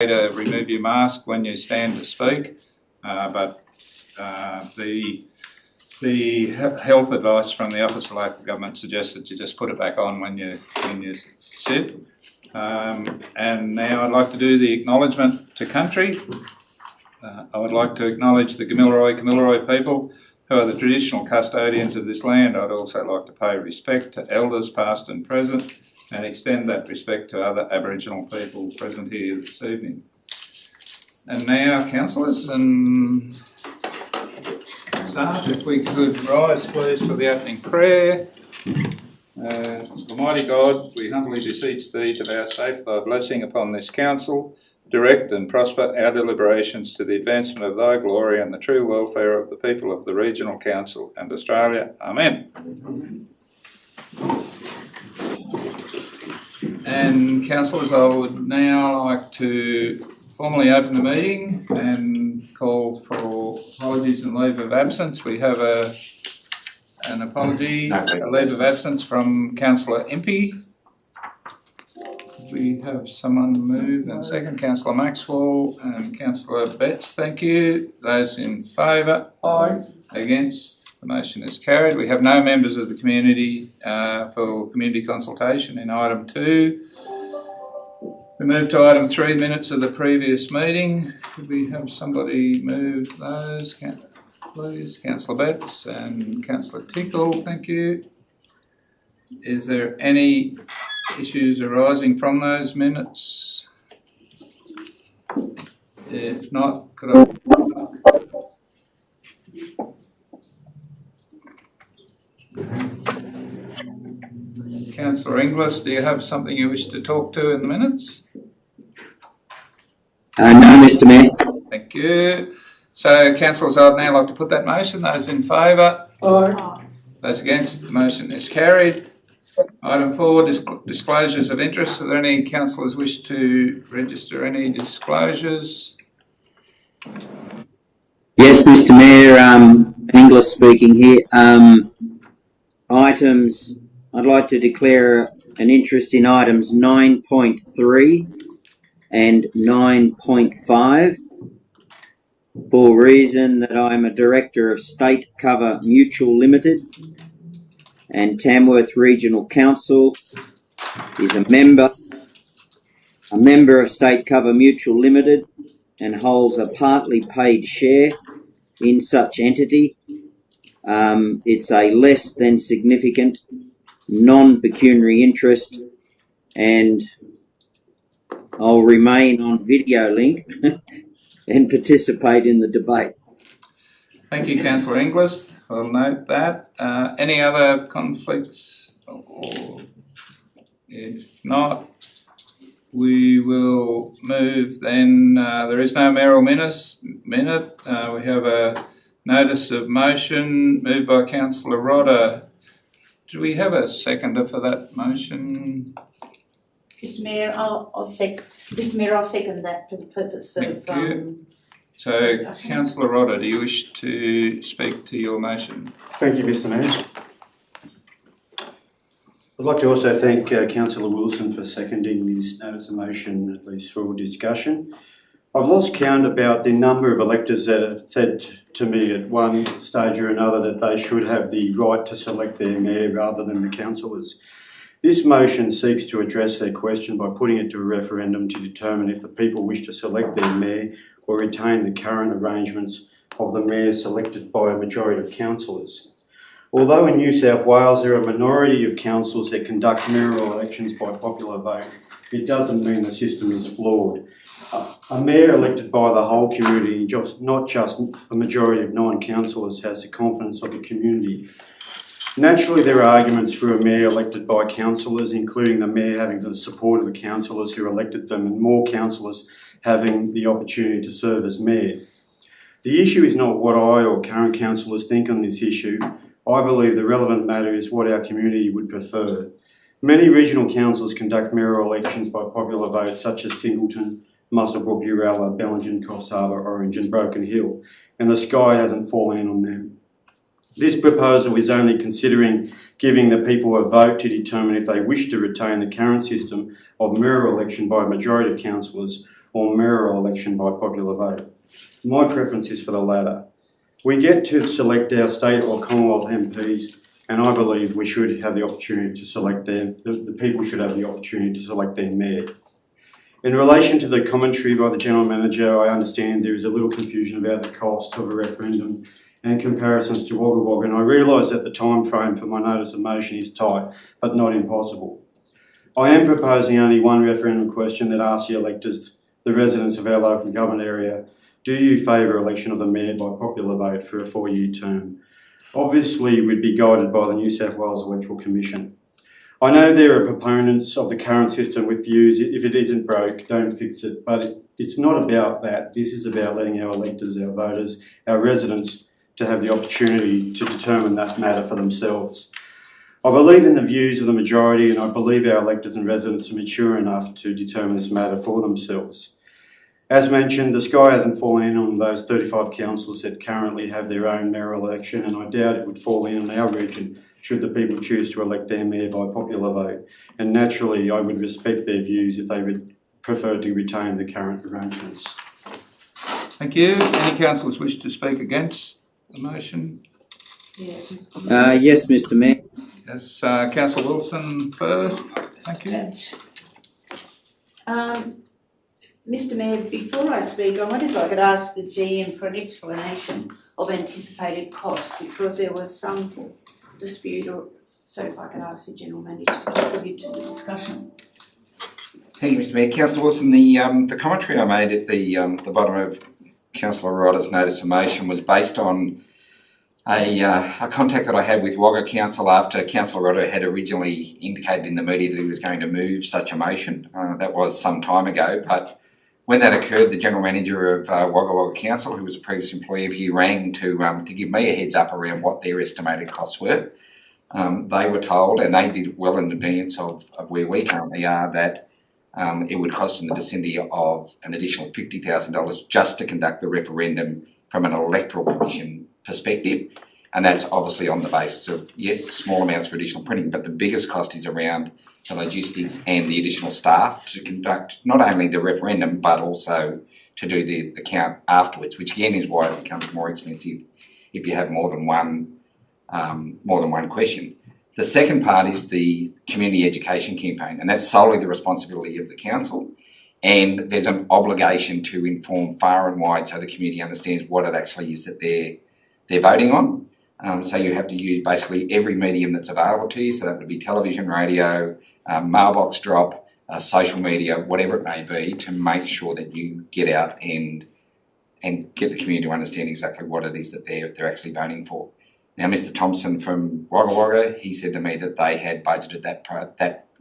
To remove your mask when you stand to speak, but the health advice from the Office of Local Government suggests that you just put it back on when you sit. And now I'd like to do the acknowledgement to country. I would like to acknowledge the Kamilaroi people who are the traditional custodians of this land. I'd also like to pay respect to elders past and present, and extend that respect to other Aboriginal people present here this evening. And now, councillors and staff, if we could rise please for the opening prayer. Almighty God, we humbly beseech Thee to vouchsafe Thy blessing upon this council, direct and prosper our deliberations to the advancement of Thy glory and the true welfare of the people of the Regional Council and Australia. Amen. And councillors, I would now like to formally open the meeting and call for apologies and leave of absence. We have an apology, a leave of absence from Councillor Impey. We have someone move and second, Councillor Maxwell and Councillor Betts. Thank you. Those in favour? Aye. Against? The motion is carried. We have no members of the community for community consultation in item 2. We move to item 3, minutes of the previous meeting. Could we have somebody move those, please? Councillor Betts and Councillor Tickle, thank you. Is there any issues arising from those minutes? If not, could I... Councillor Inglis, do you have something you wish to talk to in the minutes? No, Mr Mayor. Thank you. So, councillors, I'd now like to put that motion. Those in favour? Aye. Those against? The motion is carried. Item 4, disclosures of interest. Are there any councillors wish to register any disclosures? Yes, Mr Mayor, Inglis speaking here. Items, I'd like to declare an interest in items 9.3 and 9.5 for reason that I'm a director of State Cover Mutual Limited, and Tamworth Regional Council is a member of State Cover Mutual Limited and holds a partly paid share in such entity. It's a less than significant non-pecuniary interest, and I'll remain on video link and participate in the debate. Thank you, Councillor Inglis. I'll note that. Any other conflicts? Or if not, we will move then. There is no mayoral minute. We have a notice of motion moved by Councillor Rodder. Do we have a seconder for that motion? Mr Mayor, I'll second that for the purpose of... Thank you. So, Councillor Rodder, do you wish to speak to your motion? Thank you, Mr Mayor. I'd like to also thank Councillor Wilson for seconding this notice of motion, at least for discussion. I've lost count about the number of electors that have said to me at one stage or another that they should have the right to select their mayor rather than the councillors. This motion seeks to address their question by putting it to a referendum to determine if the people wish to select their mayor or retain the current arrangements of the mayor selected by a majority of councillors. Although in New South Wales there are a minority of councils that conduct mayoral elections by popular vote, it doesn't mean the system is flawed. A mayor elected by the whole community, not just a majority of 9 councillors, has the confidence of the community. Naturally, there are arguments for a mayor elected by councillors, including the mayor having the support of the councillors who elected them and more councillors having the opportunity to serve as mayor. The issue is not what I or current councillors think on this issue. I believe the relevant matter is what our community would prefer. Many regional councils conduct mayoral elections by popular vote, such as Singleton, Muswellbrook, Uralla, Bellingen, Coffs Harbour, Orange and Broken Hill, and the sky hasn't fallen in on them. This proposal is only considering giving the people a vote to determine if they wish to retain the current system of mayoral election by a majority of councillors or mayoral election by popular vote. My preference is for the latter. We get to select our state or Commonwealth MPs, and I believe we should have the opportunity to select the people should have the opportunity to select their mayor. In relation to the commentary by the General Manager, I understand there is a little confusion about the cost of a referendum and comparisons to Wagga Wagga, and I realise that the time frame for my notice of motion is tight, but not impossible. I am proposing only one referendum question that asks the electors, the residents of our local government area, do you favour election of the mayor by popular vote for a 4-year term? Obviously, we'd be guided by the New South Wales Electoral Commission. I know there are proponents of the current system with views, if it isn't broke, don't fix it, but it's not about that. This is about letting our electors, our voters, our residents to have the opportunity to determine that matter for themselves. I believe in the views of the majority, and I believe our electors and residents are mature enough to determine this matter for themselves. As mentioned, the sky hasn't fallen in on those 35 councils that currently have their own mayoral election, and I doubt it would fall in on our region should the people choose to elect their mayor by popular vote. And naturally, I would respect their views if they would prefer to retain the current arrangements. Thank you. Any councillors wish to speak against the motion? Yes, Yes, Mr Mayor. Yes, Councillor Wilson first. Thank you. Mr Mayor, before I speak, I wondered if I could ask the GM for an explanation of anticipated costs, because there was some dispute, or so if I could ask the General Manager to contribute to the discussion. Thank you, Mr Mayor. Councillor Wilson, the commentary I made at the bottom of Councillor Rodda's notice of motion was based on a contact that I had with Wagga Council after Councillor Rodda had originally indicated in the media that he was going to move such a motion. That was some time ago, but when that occurred, the General Manager of Wagga Wagga Council, who was a previous employee of here, rang to give me a heads up around what their estimated costs were. They were told, and they did well in advance of where we currently are, that it would cost in the vicinity of an additional $50,000 just to conduct the referendum from an electoral commission perspective. And that's obviously on the basis of, yes, small amounts for additional printing, but the biggest cost is around the logistics and the additional staff to conduct not only the referendum, but also to do the count afterwards, which again is why it becomes more expensive if you have more than one question. The second part is the community education campaign, and that's solely the responsibility of the council. And there's an obligation to inform far and wide so the community understands what it actually is that they're voting on. So you have to use basically every medium that's available to you. So that would be television, radio, mailbox drop, social media, whatever it may be, to make sure that you get out and get the community to understand exactly what it is that they're actually voting for. Now, Mr Thompson from Wagga Wagga, he said to me that they had budgeted that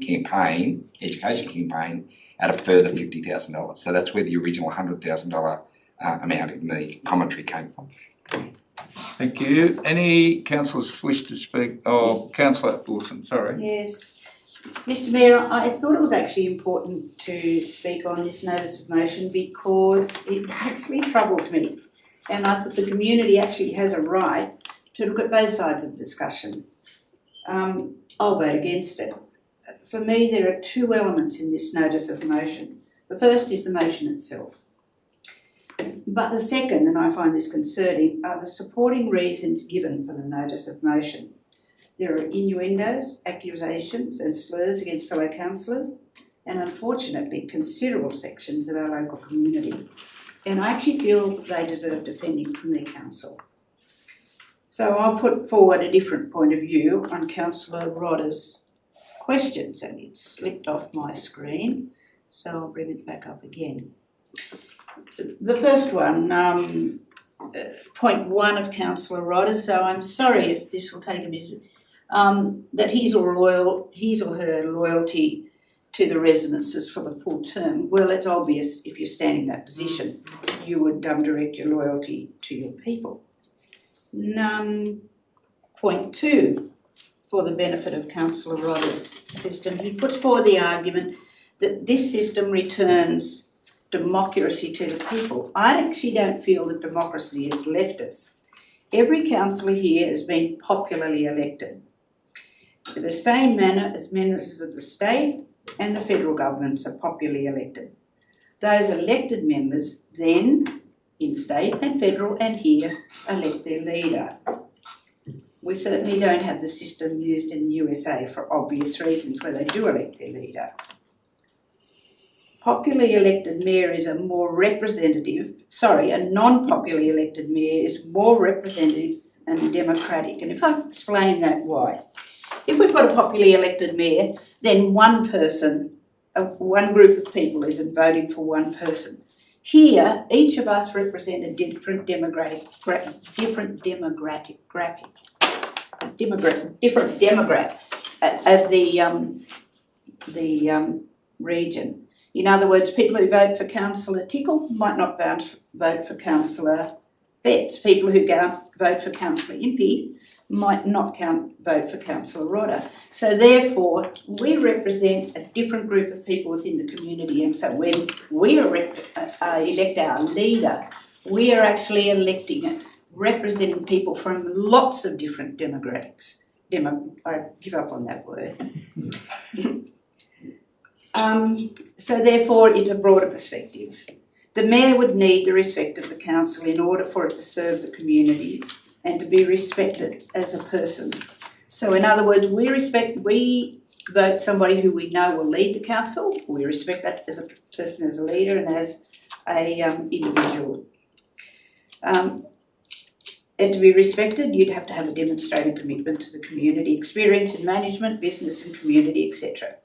campaign, education campaign, at a further $50,000. So that's where the original $100,000 amount in the commentary came from. Thank you. Any councillors wish to speak? Oh, Councillor Wilson, sorry. Yes. Mr Mayor, I thought it was actually important to speak on this notice of motion because it actually troubles me, and I thought the community actually has a right to look at both sides of the discussion. I'll vote against it. For me, there are two elements in this notice of motion. The first is the motion itself. But the second, and I find this concerning, are the supporting reasons given for the notice of motion. There are innuendos, accusations and slurs against fellow councillors, and unfortunately considerable sections of our local community. And I actually feel they deserve defending from their council. So I'll put forward a different point of view on Councillor Rodda's questions, and it's slipped off my screen, so I'll bring it back up again. The first one, point one of Councillor Rodda, so I'm sorry if this will take a minute, that his or her loyalty to the residences for the full term. Well, it's obvious if you're standing in that position, you would direct your loyalty to your people. Point two, for the benefit of Councillor Rodda's system, he puts forward the argument that this system returns democracy to the people. I actually don't feel that democracy has left us. Every councillor here has been popularly elected, in the same manner as ministers of the state and the federal governments are popularly elected. Those elected members then, in state and federal and here, elect their leader. We certainly don't have the system used in the USA for obvious reasons where they do elect their leader. Popularly elected mayor is a non-popularly elected mayor is more representative and democratic. And if I explain that why. If we've got a popularly elected mayor, then one group of people isn't voting for one person. Here, each of us represent a different demographic of the region. In other words, people who vote for Councillor Tickle might not vote for Councillor Betts. People who vote for Councillor Impey might not vote for Councillor Rodda. So therefore, we represent a different group of people within the community, and so when we elect our leader, we are actually electing it, representing people from lots of different demographics. I give up on that word. So therefore, it's a broader perspective. The mayor would need the respect of the council in order for it to serve the community and to be respected as a person. So in other words, we vote somebody who we know will lead the council. We respect that as a person, as a leader and as a individual. And to be respected, you'd have to have a demonstrated commitment to the community, experience in management, business and community, etc.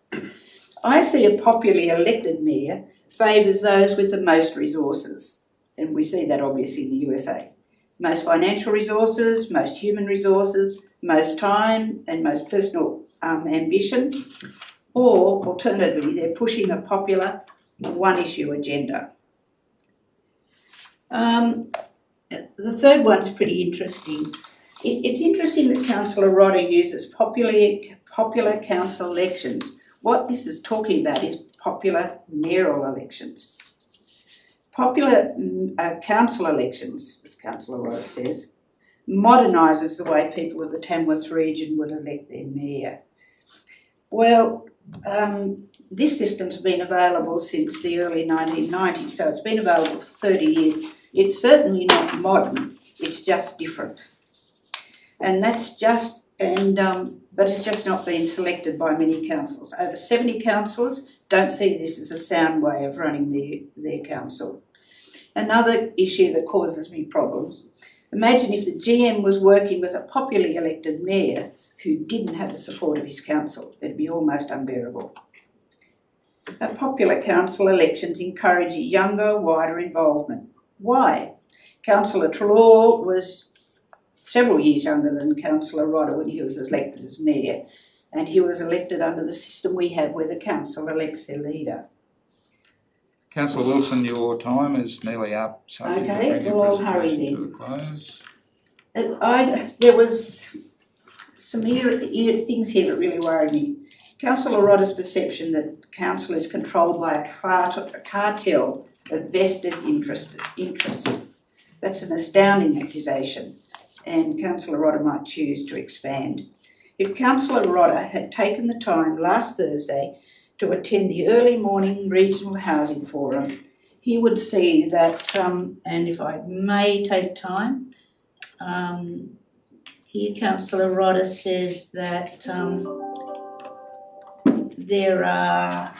I see a popularly elected mayor favours those with the most resources, and we see that obviously in the USA. Most financial resources, most human resources, most time and most personal ambition, or alternatively they're pushing a popular one-issue agenda. The third one's pretty interesting. It's interesting that Councillor Rodda uses popular council elections. What this is talking about is popular mayoral elections. Popular council elections, as Councillor Rodda says, modernises the way people of the Tamworth region would elect their mayor. Well, this system's been available since the early 1990s, so it's been available for 30 years. It's certainly not modern, it's just different. And that's just, but it's just not been selected by many councils. Over 70 councillors don't see this as a sound way of running their council. Another issue that causes me problems, imagine if the GM was working with a popularly elected mayor who didn't have the support of his council. It'd be almost unbearable. Popular council elections encourage a younger, wider involvement. Why? Councillor Treloar was several years younger than Councillor Rodda when he was elected as mayor, and he was elected under the system we have where the council elects their leader. Councillor Wilson, your time is nearly up, so okay, well, I'll hurry then. To a close. There was some things here that really worried me. Councillor Rodda's perception that council is controlled by a cartel of vested interests. That's an astounding accusation, and Councillor Rodda might choose to expand. If Councillor Rodda had taken the time last Thursday to attend the early morning regional housing forum, he would see that, and if I may take time, here Councillor Rodda says that there are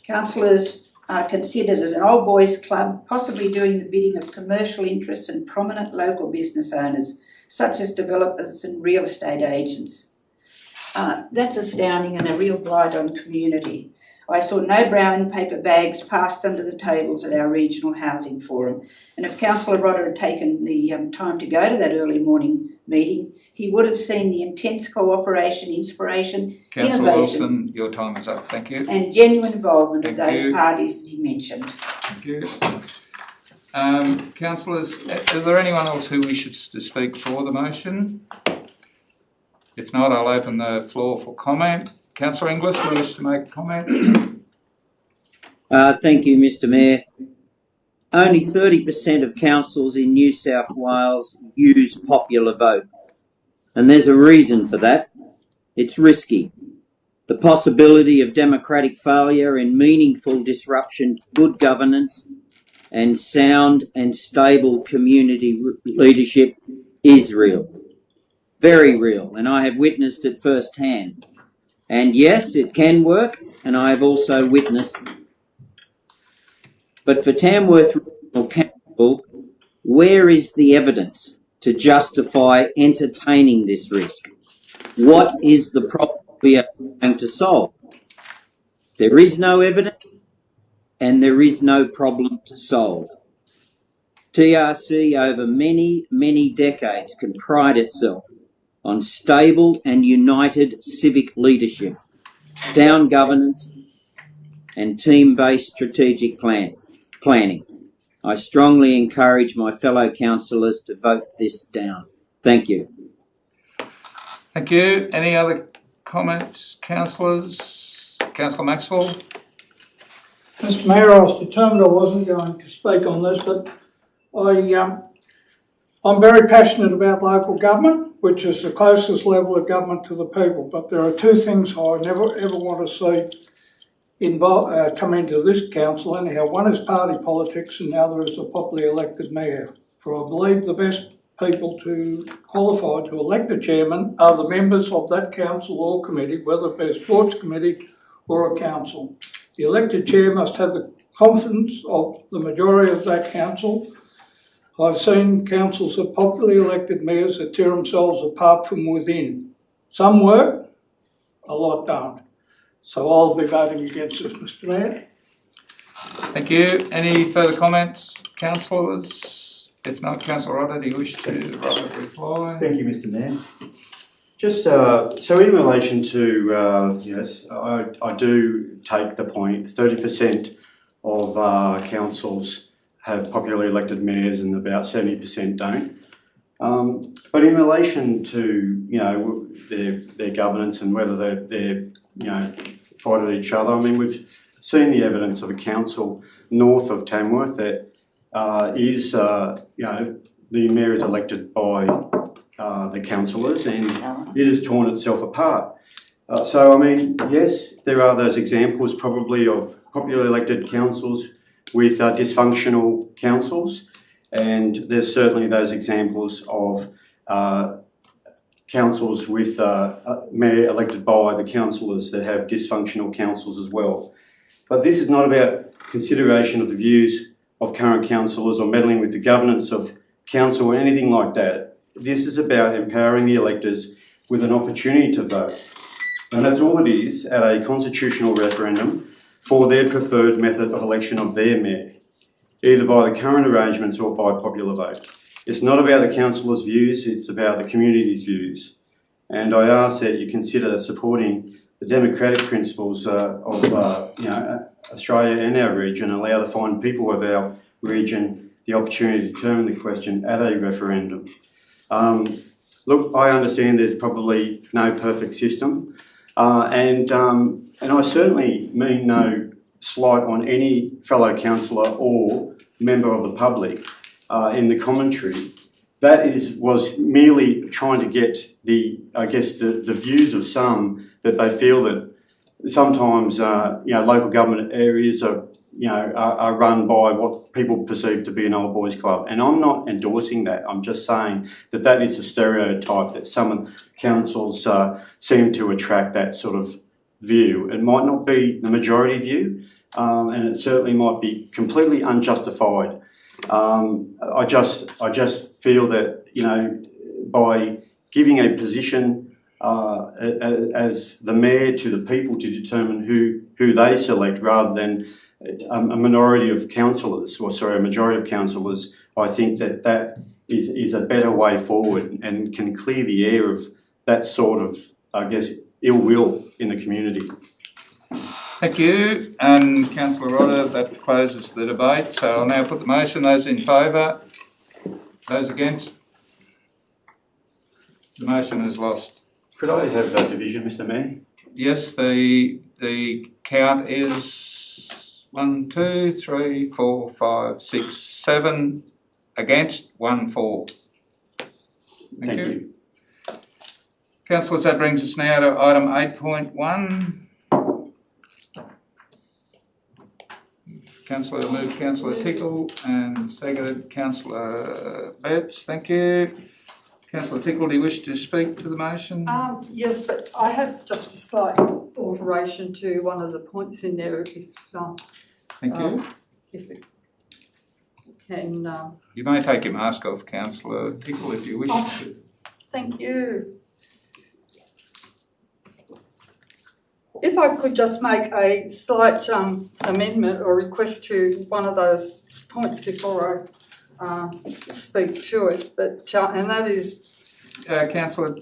councillors are considered as an old boys club, possibly doing the bidding of commercial interests and prominent local business owners, such as developers and real estate agents. That's astounding and a real blight on community. I saw no brown paper bags passed under the tables at our regional housing forum, and if Councillor Rodda had taken the time to go to that early morning meeting, he would have seen the intense cooperation, inspiration, Councillor innovation, Wilson, your time is up. Thank you. and genuine involvement of Thank those you. parties that he mentioned. Thank you. Councillors, is there anyone else who wishes to speak for the motion? If not, I'll open the floor for comment. Councillor Inglis, do you wish to make a comment? Thank you, Mr. Mayor. Only 30% of councils in New South Wales use popular vote. And there's a reason for that. It's risky. the possibility of democratic failure and meaningful disruption to good governance and sound and stable community leadership is real. Very real, and I have witnessed it firsthand. And yes, it can work, and I have also witnessed. But for Tamworth Regional Council, where is the evidence to justify entertaining this risk? What is the problem we are going to solve? There is no evidence and there is no problem to solve. TRC over many, many decades can pride itself on stable and united civic leadership, sound governance and team-based strategic planning. I strongly encourage my fellow councillors to vote this down. Thank you. Thank you. Any other comments, councillors? Councillor Maxwell? Mr Mayor, I was determined I wasn't going to speak on this, but I'm very passionate about local government, which is the closest level of government to the people. But there are two things I never ever want to see come into this council anyhow. One is party politics and the other is a popularly elected mayor. For I believe the best people to qualify to elect a chairman are the members of that council or committee, whether it be a sports committee or a council. The elected chair must have the confidence of the majority of that council. I've seen councils of popularly elected mayors that tear themselves apart from within. Some work, a lot don't. So I'll be voting against this, Mr Mayor. Thank you. Any further comments, councillors? If not, Councillor Rodder, do you wish to reply? Thank you, Mr Mayor. Just so in relation to, yes, I do take the point, 30% of councils have popularly elected mayors and about 70% don't. But in relation to, you know, their governance and whether they're you know, fight at each other, I mean, we've seen the evidence of a council north of Tamworth that is, you know, the mayor is elected by the councillors and it has torn itself apart. So, I mean, yes, there are those examples probably of popularly elected councils with dysfunctional councils, and there's certainly those examples of councils with mayor elected by the councillors that have dysfunctional councils as well. But this is not about consideration of the views of current councillors or meddling with the governance of council or anything like that. This is about empowering the electors with an opportunity to vote. And that's all it is at a constitutional referendum for their preferred method of election of their mayor, either by the current arrangements or by popular vote. It's not about the councillors' views, it's about the community's views. And I ask that you consider supporting the democratic principles of you know, Australia and our region, and allow the fine people of our region the opportunity to determine the question at a referendum. Look, I understand there's probably no perfect system, and I certainly mean no slight on any fellow councillor or member of the public in the commentary. That was merely trying to get the views of some that they feel that sometimes you know, local government areas are run by what people perceive to be an old boys club, and I'm not endorsing that. I'm just saying that that is a stereotype that some councils seem to attract, that sort of view. It might not be the majority view, and it certainly might be completely unjustified. I just feel that, you know, by giving a position as the mayor to the people to determine who they select, rather than a majority of councillors, I think that is a better way forward and can clear the air of that sort of, I guess, ill will in the community. Thank you. And Councillor Rodder, that closes the debate. So I'll now put the motion. Those in favour? Those against? The motion is lost. Could I have that division, Mr Mayor? Yes, the count is 1, 2, 3, 4, 5, 6, 7 against, 1 for. Thank you. Councillors, that brings us now to item 8.1. Councillor moved, Councillor Tickle, and seconded Councillor Betts. Thank you. Councillor Tickle, do you wish to speak to the motion? Yes, but I have just a slight alteration to one of the points in there, Thank you. if it can. You may take your mask off, Councillor Tickle, if you wish to. Thank you. If I could just make a slight amendment or request to one of those points before I speak to it, but and that is. Councillor.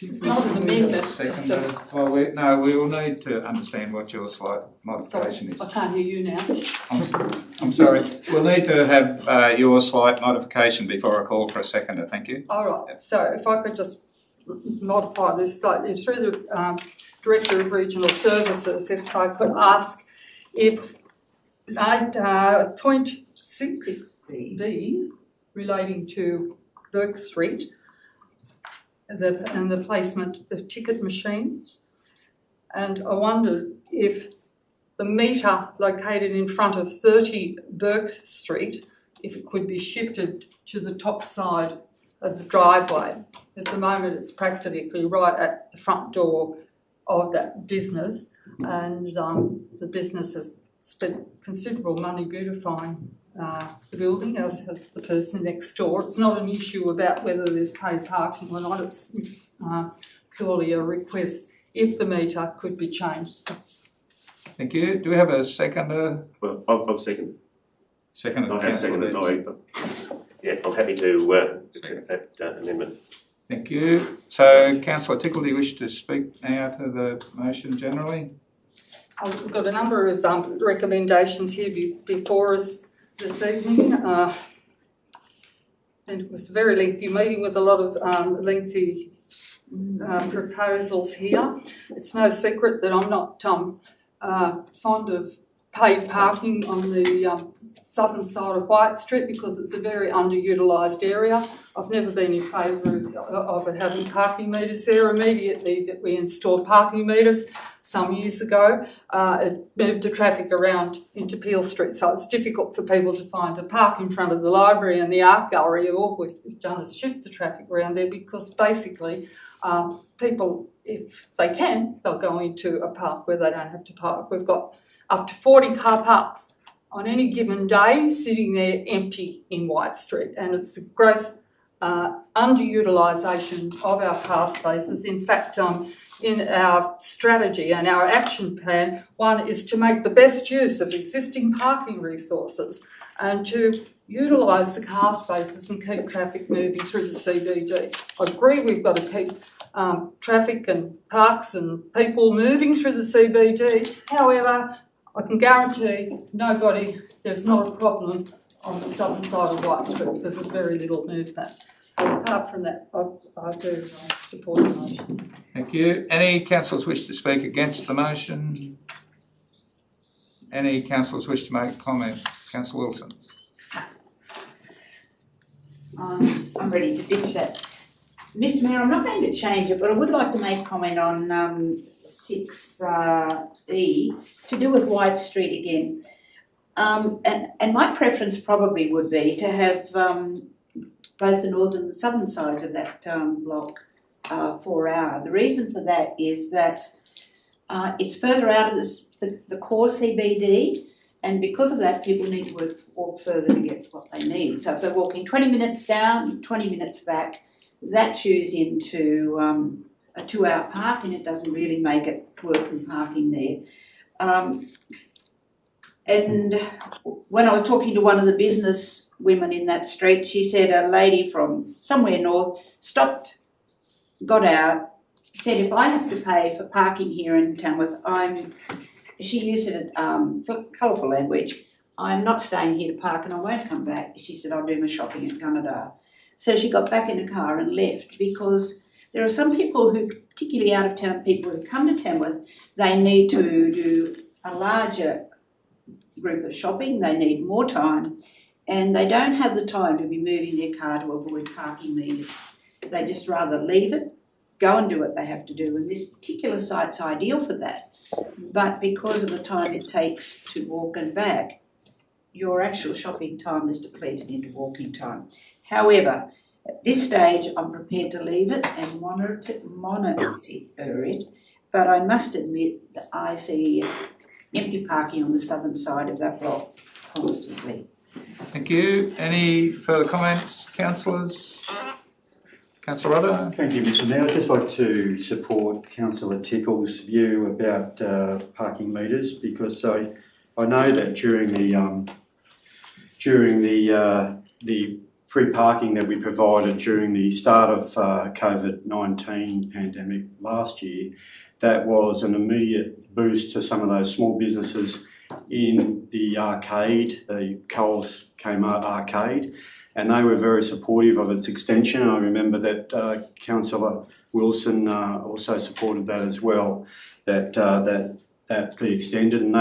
It's not an amendment, it's just a. Well, we will need to understand what your slight modification is. I can't hear you now. I'm sorry. We'll need to have your slight modification before I call for a seconder. Thank you. All right. So if I could just modify this slightly through the Director of Regional Services, if I could ask if 8.6D relating to Burke Street and the placement of ticket machines, and I wondered if the meter located in front of 30 Burke Street, if it could be shifted to the top side of the driveway. At the moment it's practically right at the front door of that business, and the business has spent considerable money beautifying the building, as has the person next door. It's not an issue about whether there's paid parking or not, it's purely a request if the meter could be changed. Thank you. Do we have a seconder? Well, I'll second. Second, I have seconded Laurie, but yeah, I'm happy to accept that amendment. Thank you. So, Councillor Tickle, do you wish to speak now to the motion generally? We've got a number of recommendations here before us this evening. And it was a very lengthy meeting with a lot of lengthy proposals here. It's no secret that I'm not fond of paid parking on the southern side of White Street because it's a very underutilised area. I've never been in favour of it having parking meters there. Immediately that we installed parking meters some years ago, it moved the traffic around into Peel Street, so it's difficult for people to find a park in front of the library and the art gallery. All we've done is shift the traffic around there because basically people, if they can, they'll go into a park where they don't have to park. We've got up to 40 car parks on any given day sitting there empty in White Street, and it's a gross underutilisation of our car spaces. In fact, in our strategy and our action plan, one is to make the best use of existing parking resources and to utilise the car spaces and keep traffic moving through the CBD. I agree we've got to keep traffic and parks and people moving through the CBD. However, I can guarantee there's not a problem on the southern side of White Street because there's very little movement. But apart from that, I do support the motion. Thank you. Any councillors wish to speak against the motion? Any councillors wish to make a comment? Councillor Wilson. I'm ready to fix that. Mr Mayor, I'm not going to change it, but I would like to make a comment on 6E to do with White Street again. And my preference probably would be to have both the northern and southern sides of that block 4 hour. The reason for that is that it's further out of the core CBD, and because of that people need to walk further to get what they need. So if they're walking 20 minutes down, 20 minutes back, that chews into a 2 hour park, and it doesn't really make it worth parking there. And when I was talking to one of the business women in that street, she said a lady from somewhere north stopped, got out, said, if I have to pay for parking here in Tamworth, she used it for colourful language, I'm not staying here to park and I won't come back. She said, I'll do my shopping at Gunnedah. So she got back in the car and left because there are some people who, particularly out of town people who come to Tamworth, they need to do a larger group of shopping, they need more time, and they don't have the time to be moving their car to avoid parking meters. They just rather leave it go and do what they have to do, and this particular site's ideal for that. But because of the time it takes to walk and back, your actual shopping time is depleted into walking time. However, at this stage, I'm prepared to leave it and monitor it, but I must admit that I see empty parking on the southern side of that block constantly. Thank you. Any further comments, councillors? Councillor Rudder? Thank you, Mr Mayor. I'd just like to support Councillor Tickle's view about parking meters, because I know that during the free parking that we provided during the start of COVID-19 pandemic last year, that was an immediate boost to some of those small businesses in the arcade, the Coles Kmart arcade, and they were very supportive of its extension. And I remember that Councillor Wilson also supported that as well, that be extended, and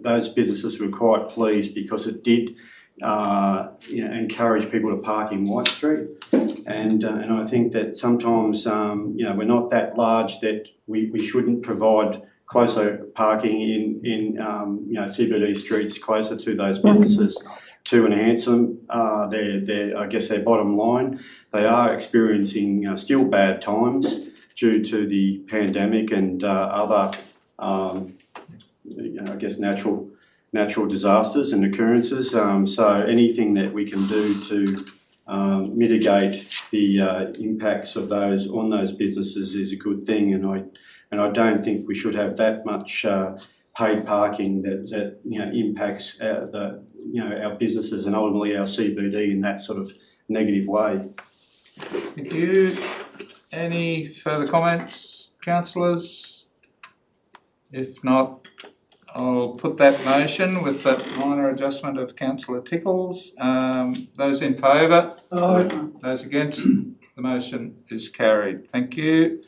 those businesses were quite pleased because it did encourage people to park in White Street, and I think that sometimes we're not that large that we shouldn't provide closer parking in CBD streets closer to those businesses to enhance them. Their bottom line. They are experiencing still bad times due to the pandemic and other natural disasters and occurrences. So anything that we can do to mitigate the impacts of those on those businesses is a good thing, and I don't think we should have that much paid parking that impacts our businesses and ultimately our CBD in that sort of negative way. Thank you. Any further comments, councillors? If not, I'll put that motion with that minor adjustment of Councillor Tickles. Those in favour? Aye. Those against? The motion is carried. Thank you.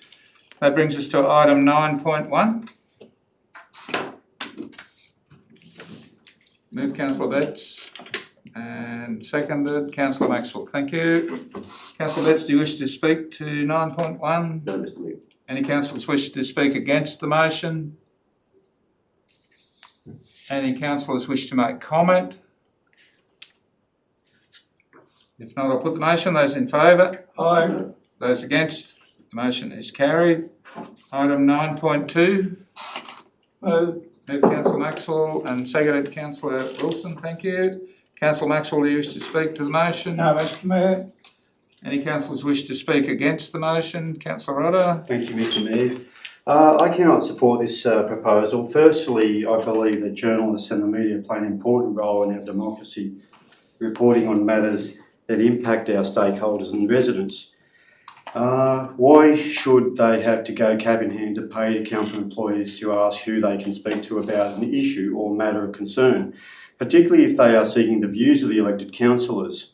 That brings us to item 9.1. Moved Councillor Betts and seconded Councillor Maxwell. Thank you. Councillor Betts, do you wish to speak to 9.1? No, Mr Mayor. Any councillors wish to speak against the motion? Any councillors wish to make comment? If not, I'll put the motion. Those in favour? Aye. Those against? The motion is carried. Item 9.2. Moved Councillor Maxwell and seconded Councillor Wilson. Thank you. Councillor Maxwell, do you wish to speak to the motion? No, Mr Mayor. Any councillors wish to speak against the motion? Councillor Rudder? Thank you, Mr Mayor. I cannot support this proposal. Firstly, I believe that journalists and the media play an important role in our democracy, reporting on matters that impact our stakeholders and residents. Why should they have to go cap in hand to paid council employees to ask who they can speak to about an issue or matter of concern, particularly if they are seeking the views of the elected councillors,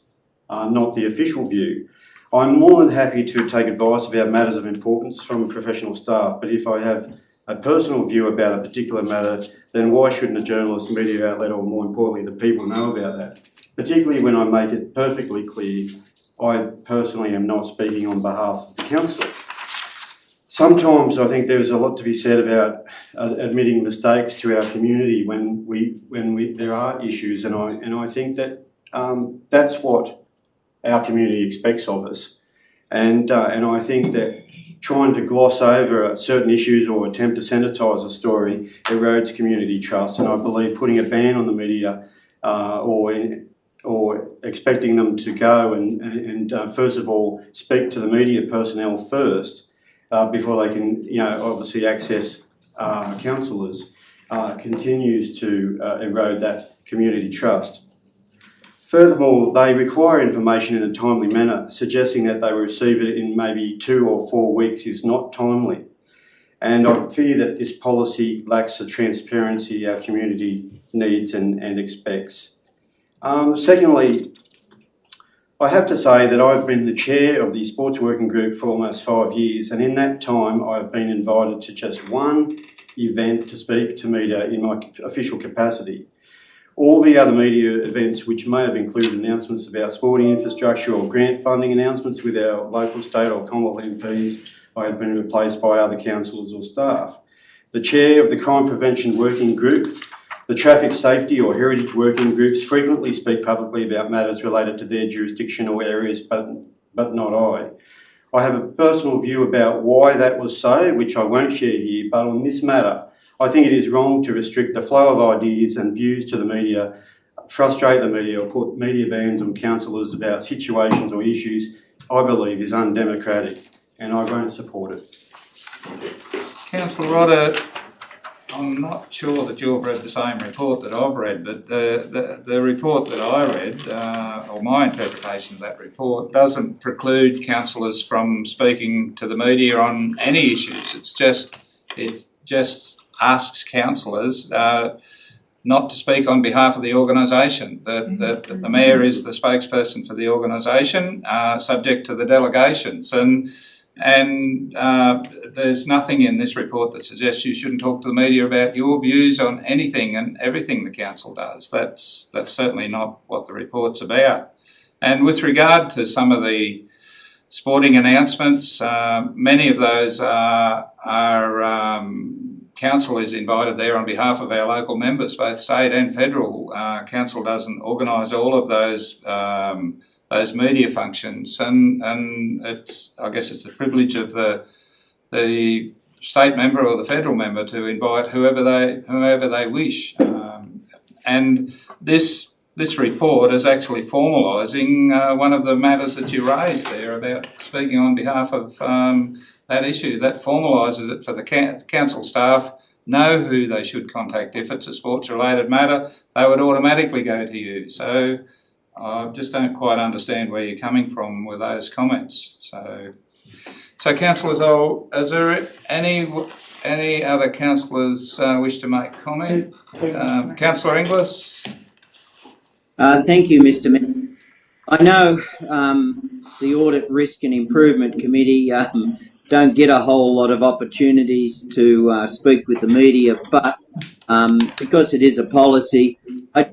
not the official view? I'm more than happy to take advice about matters of importance from professional staff, but if I have a personal view about a particular matter, then why shouldn't a journalist, media outlet, or more importantly, the people know about that? Particularly when I make it perfectly clear I personally am not speaking on behalf of the council. Sometimes I think there's a lot to be said about admitting mistakes to our community when there are issues, and I think that that's what our community expects of us, and I think that trying to gloss over certain issues or attempt to sanitise a story erodes community trust, and I believe putting a ban on the media or expecting them to go and first of all speak to the media personnel first before they can obviously access councillors continues to erode that community trust. Furthermore, they require information in a timely manner. Suggesting that they will receive it in maybe 2 or 4 weeks is not timely. And I fear that this policy lacks the transparency our community needs and expects. Secondly, I have to say that I've been the chair of the Sports Working Group for almost 5 years, and in that time I've been invited to just one event to speak to media in my official capacity. All the other media events, which may have included announcements about sporting infrastructure or grant funding announcements with our local, state or Commonwealth MPs, I had been replaced by other councillors or staff. The chair of the Crime Prevention Working Group, the Traffic Safety or Heritage Working Groups frequently speak publicly about matters related to their jurisdictional areas, but not I. I have a personal view about why that was so, which I won't share here, but on this matter, I think it is wrong to restrict the flow of ideas and views to the media, frustrate the media or put media bans on councillors about situations or issues I believe is undemocratic, and I won't support it. Councillor Rodder, I'm not sure that you've read the same report that I've read, but the report that I read, or my interpretation of that report, doesn't preclude councillors from speaking to the media on any issues. It just asks councillors not to speak on behalf of the organisation. That the mayor is the spokesperson for the organisation, subject to the delegations, and there's nothing in this report that suggests you shouldn't talk to the media about your views on anything and everything the council does. That's certainly not what the report's about. And with regard to some of the sporting announcements, many of those are council is invited there on behalf of our local members, both state and federal. Council doesn't organise all of those media functions, and I guess it's the privilege of the state member or the federal member to invite whoever they wish. And this report is actually formalising one of the matters that you raised there about speaking on behalf of that issue. That formalises it for the council staff, know who they should contact. If it's a sports-related matter, they would automatically go to you. So I just don't quite understand where you're coming from with those comments. So councillors, is there any other councillors wish to make comment? Councillor Inglis? Thank you, Mr. Mayor. I know the Audit, Risk and Improvement Committee don't get a whole lot of opportunities to speak with the media, but because it is a policy,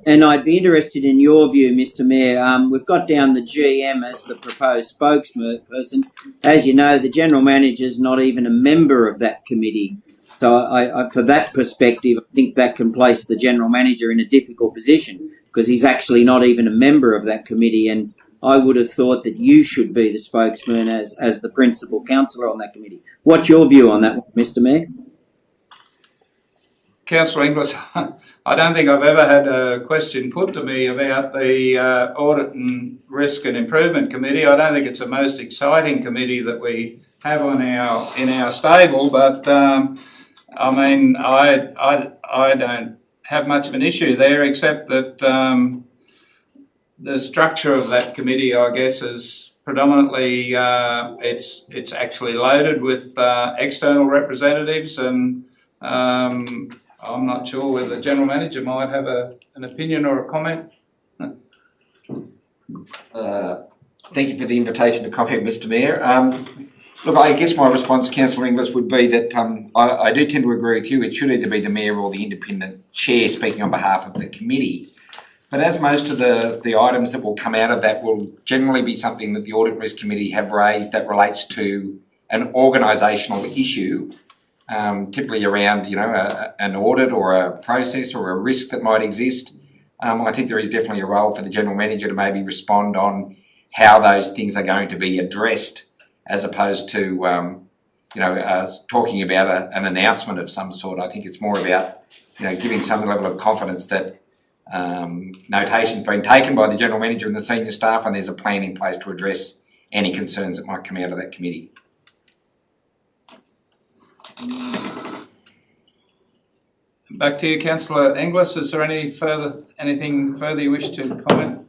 and I'd be interested in your view, Mr. Mayor. We've got down the GM as the proposed spokesperson. As you know, the General Manager's not even a member of that committee. So I for that perspective, I think that can place the General Manager in a difficult position because he's actually not even a member of that committee, and I would have thought that you should be the spokesman as the principal councillor on that committee. What's your view on that one, Mr. Mayor? Councillor Inglis, I don't think I've ever had a question put to me about the Audit and Risk and Improvement Committee. I don't think it's the most exciting committee that we have in our stable, but I mean, I don't have much of an issue there, except that the structure of that committee, I guess, is predominantly it's actually loaded with external representatives, and I'm not sure whether the General Manager might have an opinion or a comment. Thank you for the invitation to comment, Mr. Mayor. Look, I guess my response, Councillor Inglis, would be that I do tend to agree with you. It should either be the Mayor or the independent chair speaking on behalf of the committee. But as most of the items that will come out of that will generally be something that the Audit and Risk Committee have raised that relates to an organisational issue, typically around, an audit or a process or a risk that might exist. I think there is definitely a role for the General Manager to maybe respond on how those things are going to be addressed, as opposed to, talking about an announcement of some sort. I think it's more about, giving some level of confidence that notation's been taken by the General Manager and the senior staff, and there's a plan in place to address any concerns that might come out of that committee. Back to you, Councillor Inglis. Is there anything further you wish to comment?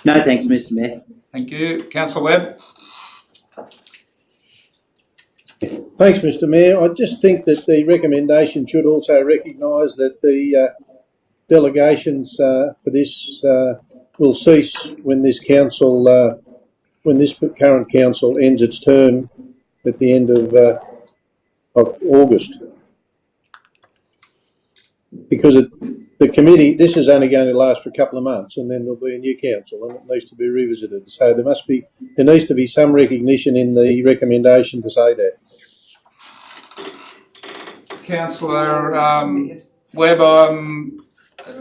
No, thanks, Mr. Mayor. Thank you. Councillor Webb? Thanks, Mr. Mayor. I just think that the recommendation should also recognise that the delegations for this will cease when this council, when this current council ends its term at the end of August, because the committee, this is only going to last for a couple of months, and then there'll be a new council, and it needs to be revisited. So there needs to be some recognition in the recommendation to say that. Councillor Webb,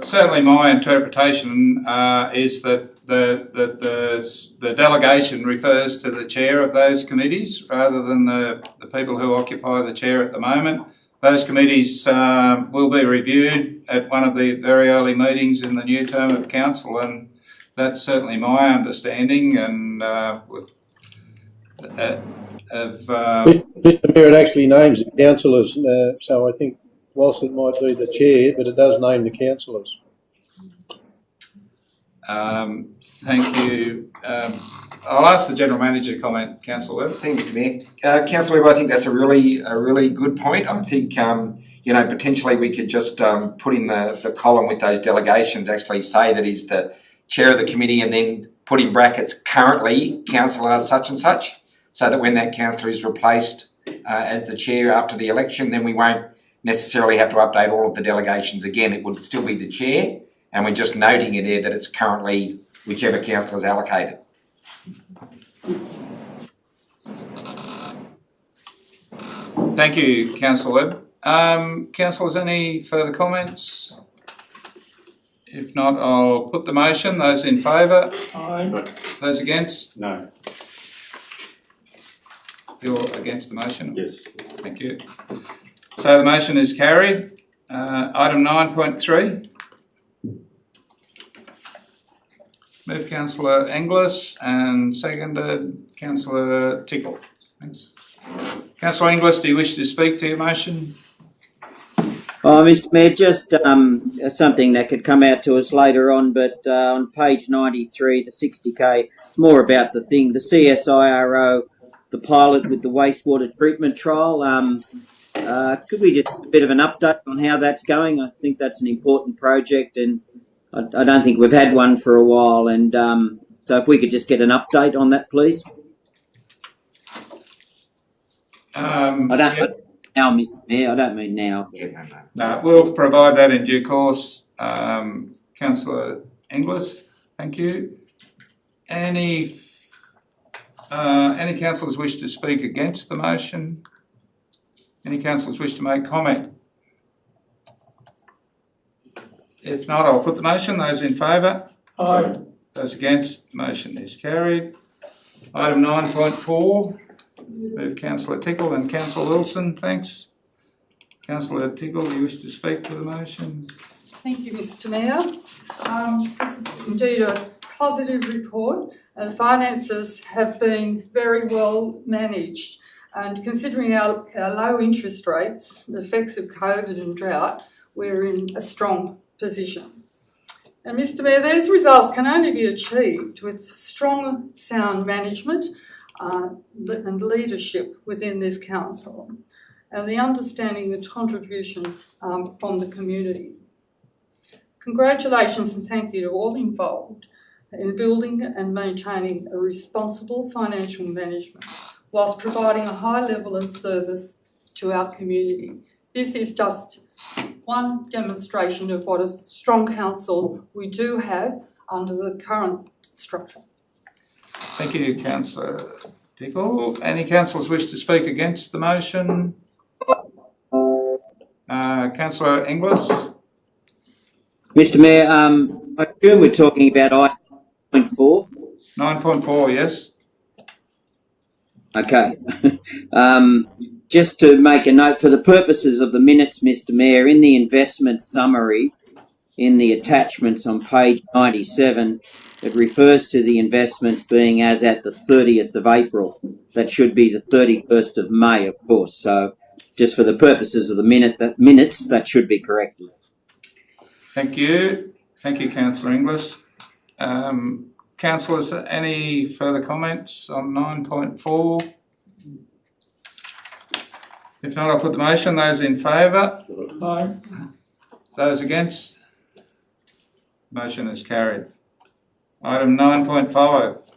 certainly my interpretation is that the delegation refers to the chair of those committees rather than the people who occupy the chair at the moment. Those committees will be reviewed at one of the very early meetings in the new term of council, and that's certainly my understanding. And Mr Mayor, it actually names the councillors, so I think whilst it might be the chair, but it does name the councillors. Thank you. I'll ask the General Manager to comment, Councillor Webb. Thank you, Mayor. Councillor Webb, I think that's a really good point. I think, potentially we could just put in the column with those delegations, actually say that he's the chair of the committee and then put in brackets currently councillor such and such, so that when that councillor is replaced as the chair after the election, then we won't necessarily have to update all of the delegations again. It would still be the chair, and we're just noting it there that it's currently whichever councillor is allocated. Thank you, Councillor Webb. Councillors, any further comments? If not, I'll put the motion. Those in favour? Aye. Those against? No. You're against the motion? Yes. Thank you. So the motion is carried. Item 9.3. Moved Councillor Inglis and seconded Councillor Tickle. Thanks. Councillor Inglis, do you wish to speak to your motion? Oh, Mr Mayor, just something that could come out to us later on, but on page 93, the 60K, it's more about the CSIRO, the pilot with the wastewater treatment trial. Could we just have a bit of an update on how that's going? I think that's an important project, and I don't think we've had one for a while, and so if we could just get an update on that, please. Now, Mr Mayor, I don't mean now. No, we'll provide that in due course. Councillor Inglis, thank you. Any councillors wish to speak against the motion? Any councillors wish to make comment? If not, I'll put the motion. Those in favour? Aye. Those against? The motion is carried. Item 9.4. Move Councillor Tickle and Councillor Wilson. Thanks. Councillor Tickle, do you wish to speak to the motion? Thank you, Mr Mayor. This is indeed a positive report. Finances have been very well managed, and considering our low interest rates, the effects of COVID and drought, we're in a strong position. And Mr Mayor, these results can only be achieved with strong, sound management and leadership within this council, and the understanding and contribution from the community. Congratulations and thank you to all involved in building and maintaining a responsible financial management whilst providing a high level of service to our community. This is just one demonstration of what a strong council we do have under the current structure. Thank you, Councillor Tickle. Any councillors wish to speak against the motion? Councillor Inglis? Mr Mayor, I assume we're talking about item 9.4. 9.4, yes. Okay. Just to make a note, for the purposes of the minutes, Mr Mayor, in the investment summary, in the attachments on page 97, it refers to the investments being as at the 30th of April. That should be the 31st of May, of course. So just for the purposes of the minutes, that should be corrected. Thank you. Thank you, Councillor Inglis. Councillors, any further comments on 9.4? If not, I'll put the motion. Those in favour? Aye. Those against? Motion is carried. Item 9.5.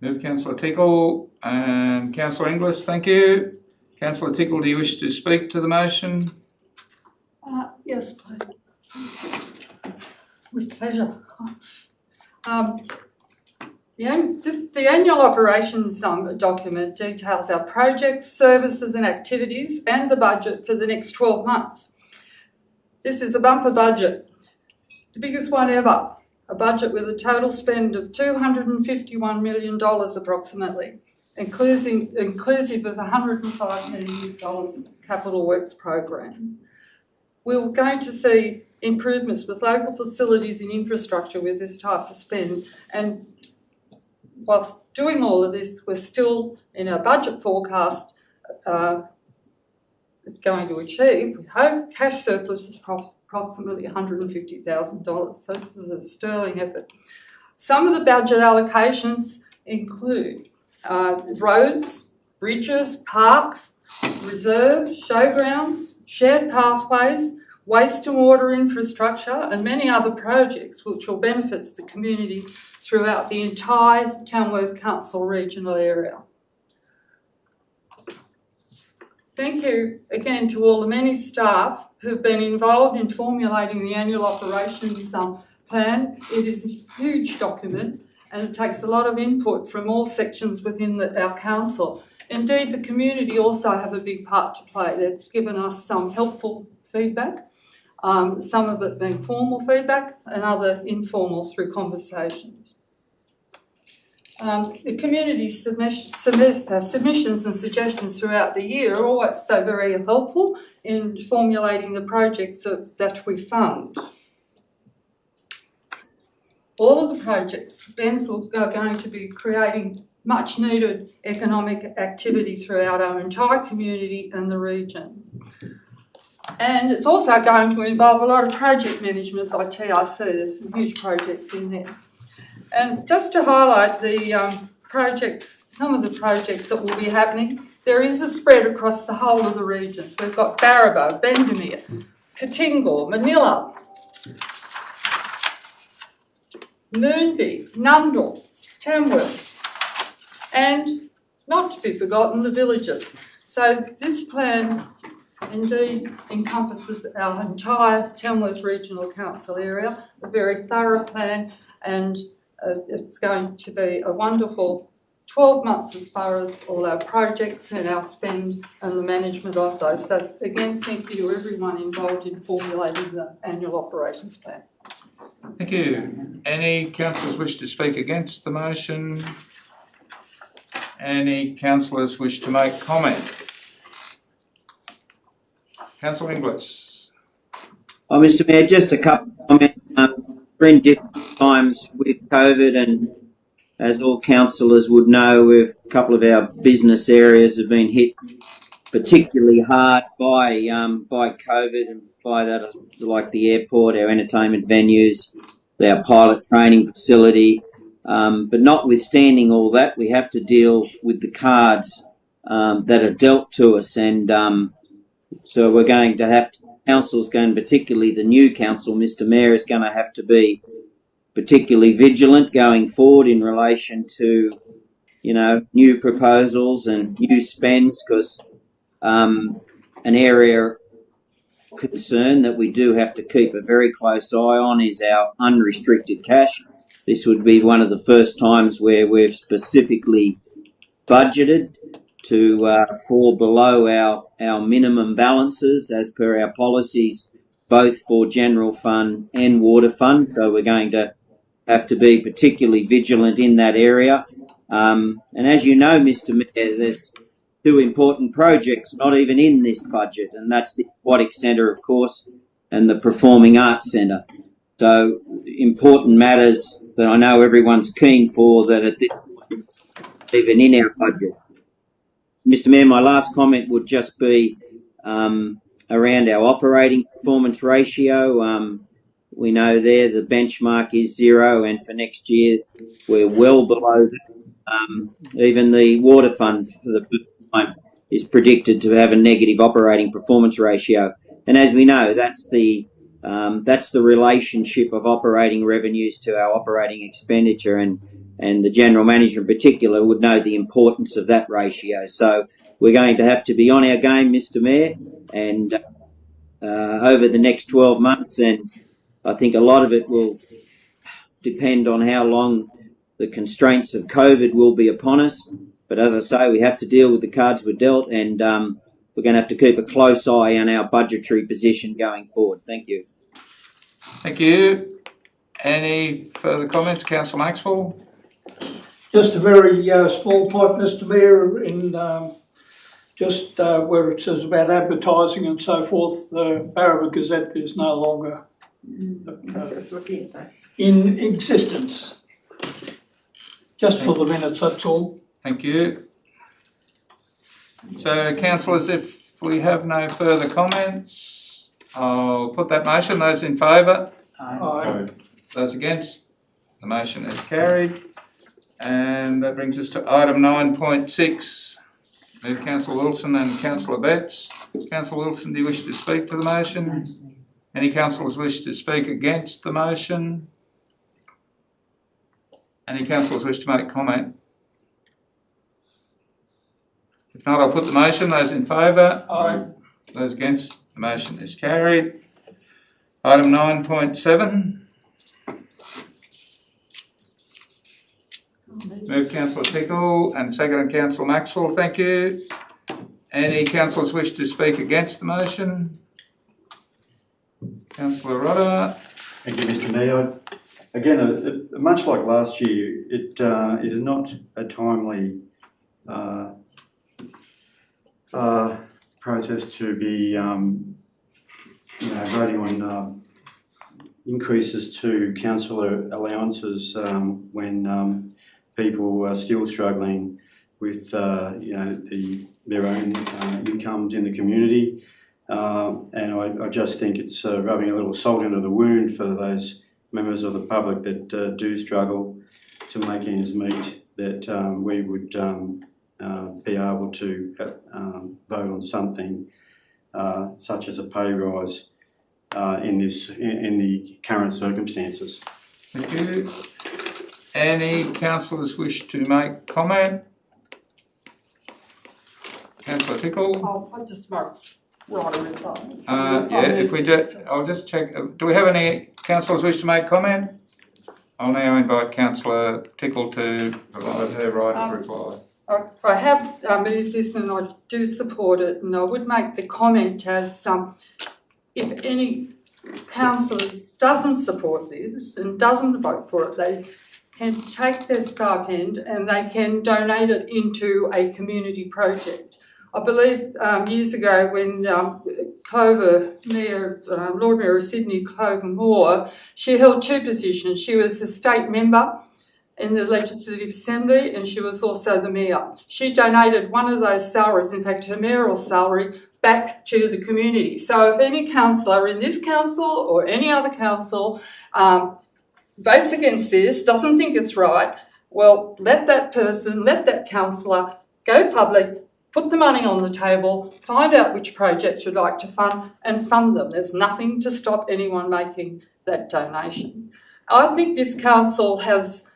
Move Councillor Tickle and Councillor Inglis. Thank you. Councillor Tickle, do you wish to speak to the motion? Yes, please. With pleasure. The annual operations document details our projects, services and activities and the budget for the next 12 months. This is a bumper budget, the biggest one ever, a budget with a total spend of $251 million approximately, inclusive of $105 million capital works programs. We're going to see improvements with local facilities and infrastructure with this type of spend, and whilst doing all of this, we're still in our budget forecast going to achieve, we hope, cash surplus is approximately $150,000. So this is a sterling effort. Some of the budget allocations include roads, bridges, parks, reserves, showgrounds, shared pathways, waste and water infrastructure and many other projects which will benefit the community throughout the entire Tamworth Council regional area. Thank you again to all the many staff who've been involved in formulating the annual operations plan. It is a huge document and it takes a lot of input from all sections within our council. Indeed, the community also have a big part to play. They've given us some helpful feedback, some of it being formal feedback and other informal through conversations. The community submissions and suggestions throughout the year are always so very helpful in formulating the projects that we fund. All of the projects, BENS are going to be creating much needed economic activity throughout our entire community and the regions. And it's also going to involve a lot of project management by TRC. There's some huge projects in there. And just to highlight the projects, some of the projects that will be happening, there is a spread across the whole of the regions. We've got Barrabo, Bendemeer, Katingor, Manila, Moonbi, Nundle, Tamworth, and not to be forgotten, the villages. So this plan indeed encompasses our entire Tamworth Regional Council area, a very thorough plan, and it's going to be a wonderful 12 months as far as all our projects and our spend and the management of those. So again, thank you to everyone involved in formulating the annual operations plan. Thank you. Any councillors wish to speak against the motion? Any councillors wish to make comment? Councillor Inglis. Oh, Mr. Mayor, just a couple of comments. We're in different times with COVID, and as all councillors would know, a couple of our business areas have been hit particularly hard by COVID, and by that, like the airport, our entertainment venues, our pilot training facility. But notwithstanding all that, we have to deal with the cards that are dealt to us, and so we're going to have to, council's going, particularly the new council, Mr. Mayor, is going to have to be particularly vigilant going forward in relation to, you know, new proposals and new spends, because an area of concern that we do have to keep a very close eye on is our unrestricted cash. This would be one of the first times where we've specifically budgeted to fall below our minimum balances as per our policies, both for general fund and water fund. So we're going to have to be particularly vigilant in that area. And as you know, Mr. Mayor, there's two important projects not even in this budget, and that's the Aquatic Centre, of course, and the Performing Arts Centre. So important matters that I know everyone's keen for, that at this point, even in our budget. Mr. Mayor, my last comment would just be around our operating performance ratio. We know there the benchmark is 0, and for next year we're well below that. Even the water fund for the first time is predicted to have a negative operating performance ratio. And as we know, that's the relationship of operating revenues to our operating expenditure, and the General Manager in particular would know the importance of that ratio. So we're going to have to be on our game, Mr. Mayor, and over the next 12 months, and I think a lot of it will depend on how long the constraints of COVID will be upon us. But as I say, we have to deal with the cards we're dealt, and we're going to have to keep a close eye on our budgetary position going forward. Thank you. Thank you. Any further comments, Councillor Maxwell? Just a very small point, Mr Mayor, in just where it says about advertising and so forth, the Barraba Gazette is no longer in existence. Just for the minutes, that's all. Thank you. So, councillors, if we have no further comments, I'll put that motion. Those in favour? Aye. Those against? The motion is carried. And that brings us to item 9.6. Move Councillor Wilson and Councillor Betts. Councillor Wilson, do you wish to speak to the motion? Any councillors wish to speak against the motion? Any councillors wish to make comment? If not, I'll put the motion. Those in favour? Aye. Those against? The motion is carried. Item 9.7. Move Councillor Tickle and seconded Councillor Maxwell. Thank you. Any councillors wish to speak against the motion? Councillor Rodda. Thank you, Mr Mayor. Again, much like last year, it is not a timely process to be voting on increases to councillor allowances when people are still struggling with their own incomes in the community, and I just think it's rubbing a little salt into the wound for those members of the public that do struggle to make ends meet, that we would be able to vote on something such as a pay rise in the current circumstances. Thank you. Any councillors wish to make comment? Councillor Tickle? Oh, I just marked right a reply. Yeah, if we do, I'll just check. Do we have any councillors wish to make comment? I'll now invite Councillor Tickle to provide her right of reply. I have moved this and I do support it, and I would make the comment as if any councillor doesn't support this and doesn't vote for it, they can take their stipend and they can donate it into a community project. I believe years ago when Lord Mayor of Sydney, Clover Moore, she held two positions. She was a state member in the Legislative Assembly and she was also the mayor. She donated one of those salaries, in fact her mayoral salary, back to the community. So if any councillor in this council or any other council votes against this, doesn't think it's right, well, let that person, let that councillor go public, put the money on the table, find out which projects you'd like to fund and fund them. There's nothing to stop anyone making that donation. I think this council has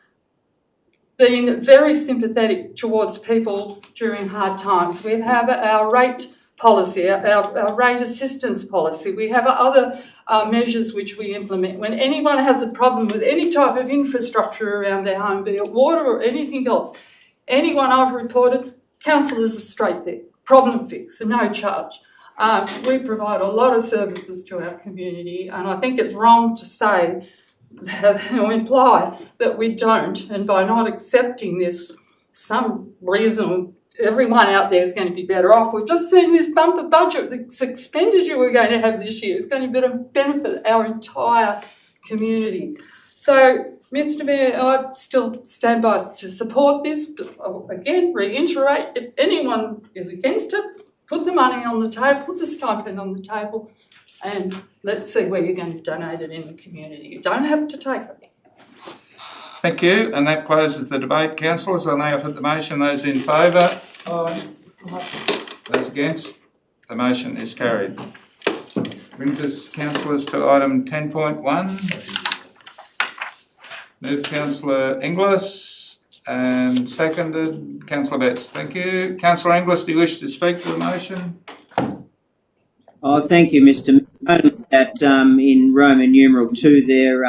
been very sympathetic towards people during hard times. We have our rate policy, our rate assistance policy. We have other measures which we implement. When anyone has a problem with any type of infrastructure around their home, be it water or anything else, anyone I've reported, councillors are straight there, problem fix, and no charge. We provide a lot of services to our community, and I think it's wrong to say or imply that we don't, and by not accepting this, some reason everyone out there is going to be better off. We've just seen this bumper budget, this expenditure we're going to have this year is going to benefit our entire community. So, Mr Mayor, I still stand by to support this, but I'll again reiterate, if anyone is against it, put the money on the table, put the stipend on the table, and let's see where you're going to donate it in the community. You don't have to take it. Thank you, and that closes the debate. Councillors, I'll now put the motion. Those in favour? Aye. Those against? The motion is carried. Brings us, councillors, to item 10.1. Move Councillor Inglis and seconded Councillor Betts. Thank you. Councillor Inglis, do you wish to speak to the motion? Oh, thank you, Mr only that in Roman numeral 2 there,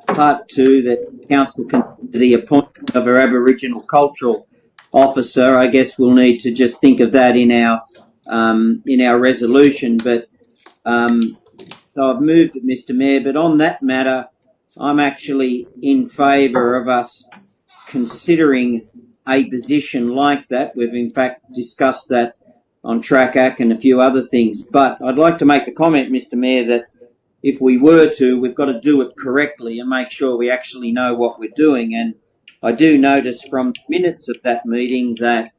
part 2, that council can the appointment of an Aboriginal cultural officer. I guess we'll need to just think of that in our resolution. But so I've moved it, Mr. Mayor. But on that matter, I'm actually in favour of us considering a position like that. We've in fact discussed that on TRACAC and a few other things. But I'd like to make the comment, Mr. Mayor, that if we were to, we've got to do it correctly and make sure we actually know what we're doing. And I do notice from the minutes of that meeting that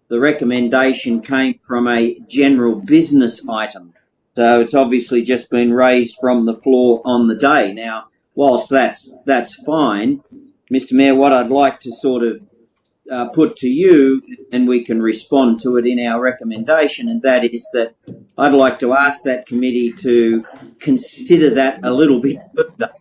the recommendation came from a general business item. So it's obviously just been raised from the floor on the day. Now, whilst that's fine, Mr. Mayor, what I'd like to sort of put to you, and we can respond to it in our recommendation, and that is that I'd like to ask that committee to consider that a little bit further.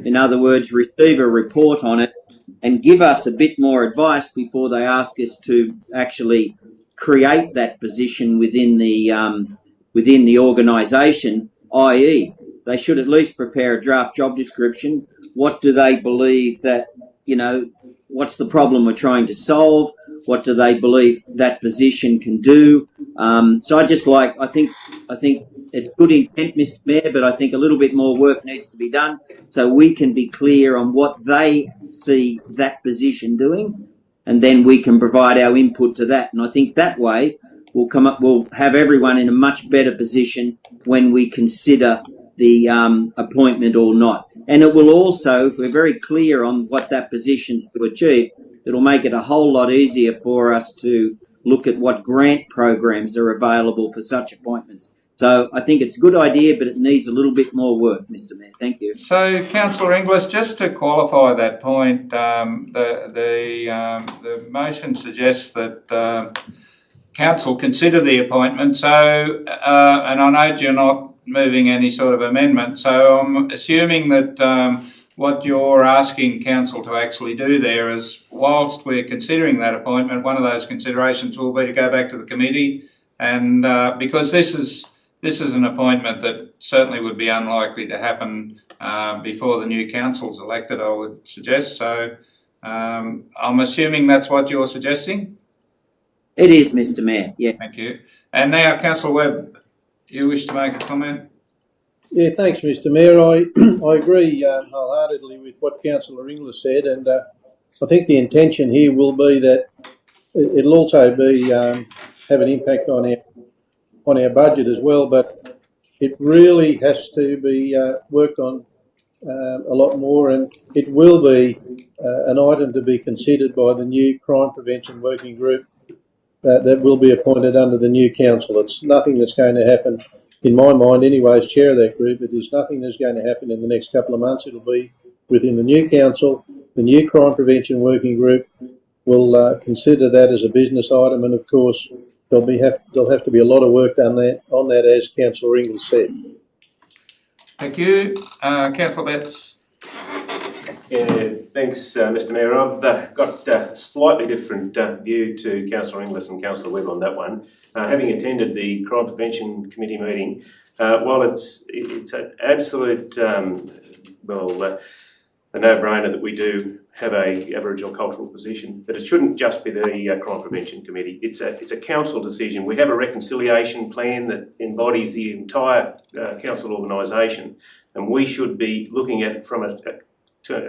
In other words, receive a report on it and give us a bit more advice before they ask us to actually create that position within the organisation, i.e. they should at least prepare a draft job description. What do they believe that, what's the problem we're trying to solve? What do they believe that position can do? So I think it's good intent, Mr. Mayor, but I think a little bit more work needs to be done so we can be clear on what they see that position doing, and then we can provide our input to that. And I think that way we'll have everyone in a much better position when we consider the appointment or not. And it will also, if we're very clear on what that position's to achieve, it'll make it a whole lot easier for us to look at what grant programs are available for such appointments. So I think it's a good idea, but it needs a little bit more work, Mr. Mayor. Thank you. So, Councillor Inglis, just to qualify that point, the motion suggests that council consider the appointment. So, and I note you're not moving any sort of amendment. So I'm assuming that what you're asking council to actually do there is, whilst we're considering that appointment, one of those considerations will be to go back to the committee, and because this is an appointment that certainly would be unlikely to happen before the new council's elected, I would suggest. So I'm assuming that's what you're suggesting? It is, Mr. Mayor, yeah. Thank you. And now, Councillor Webb, you wish to make a comment? Yeah, thanks, Mr. Mayor. I agree wholeheartedly with what Councillor Inglis said, and I think the intention here will be that it'll also be have an impact on our budget as well. But it really has to be worked on a lot more, and it will be an item to be considered by the new Crime Prevention Working Group that will be appointed under the new council. It's nothing that's going to happen, in my mind anyway, as chair of that group. It is nothing that's going to happen in the next couple of months. It'll be within the new council. The new Crime Prevention Working Group will consider that as a business item, and of course there'll have to be a lot of work done on that, as Councillor Inglis said. Thank you. Councillor Betts. Yeah, thanks, Mr. Mayor. I've got a slightly different view to Councillor Inglis and Councillor Webb on that one. Having attended the Crime Prevention Committee meeting, while it's an absolute, a no-brainer that we do have a Aboriginal cultural position, but it shouldn't just be the Crime Prevention Committee. It's a council decision. We have a reconciliation plan that embodies the entire council organisation, and we should be looking at it from a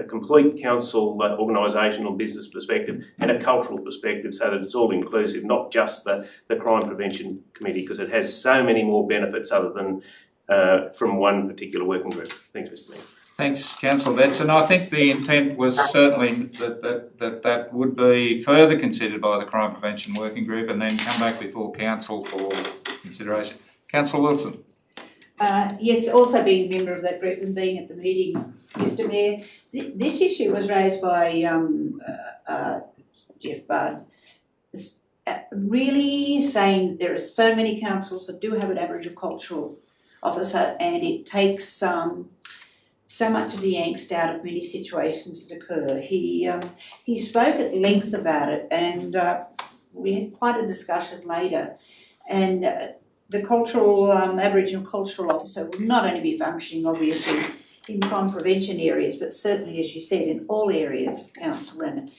complete council organisational business perspective and a cultural perspective, so that it's all inclusive, not just the Crime Prevention Committee, because it has so many more benefits other than from one particular working group. Thanks, Mr. Mayor. Thanks, Councillor Betts. And I think the intent was certainly that would be further considered by the Crime Prevention Working Group and then come back before council for consideration. Councillor Wilson. Yes, also being a member of that group and being at the meeting, Mr. Mayor, this issue was raised by Jeff Budd, really saying there are so many councils that do have an Aboriginal cultural officer, and it takes so much of the angst out of many situations that occur. He spoke at length about it, and we had quite a discussion later, and the cultural, Aboriginal cultural officer will not only be functioning obviously in crime prevention areas, but certainly, as you said, in all areas of council and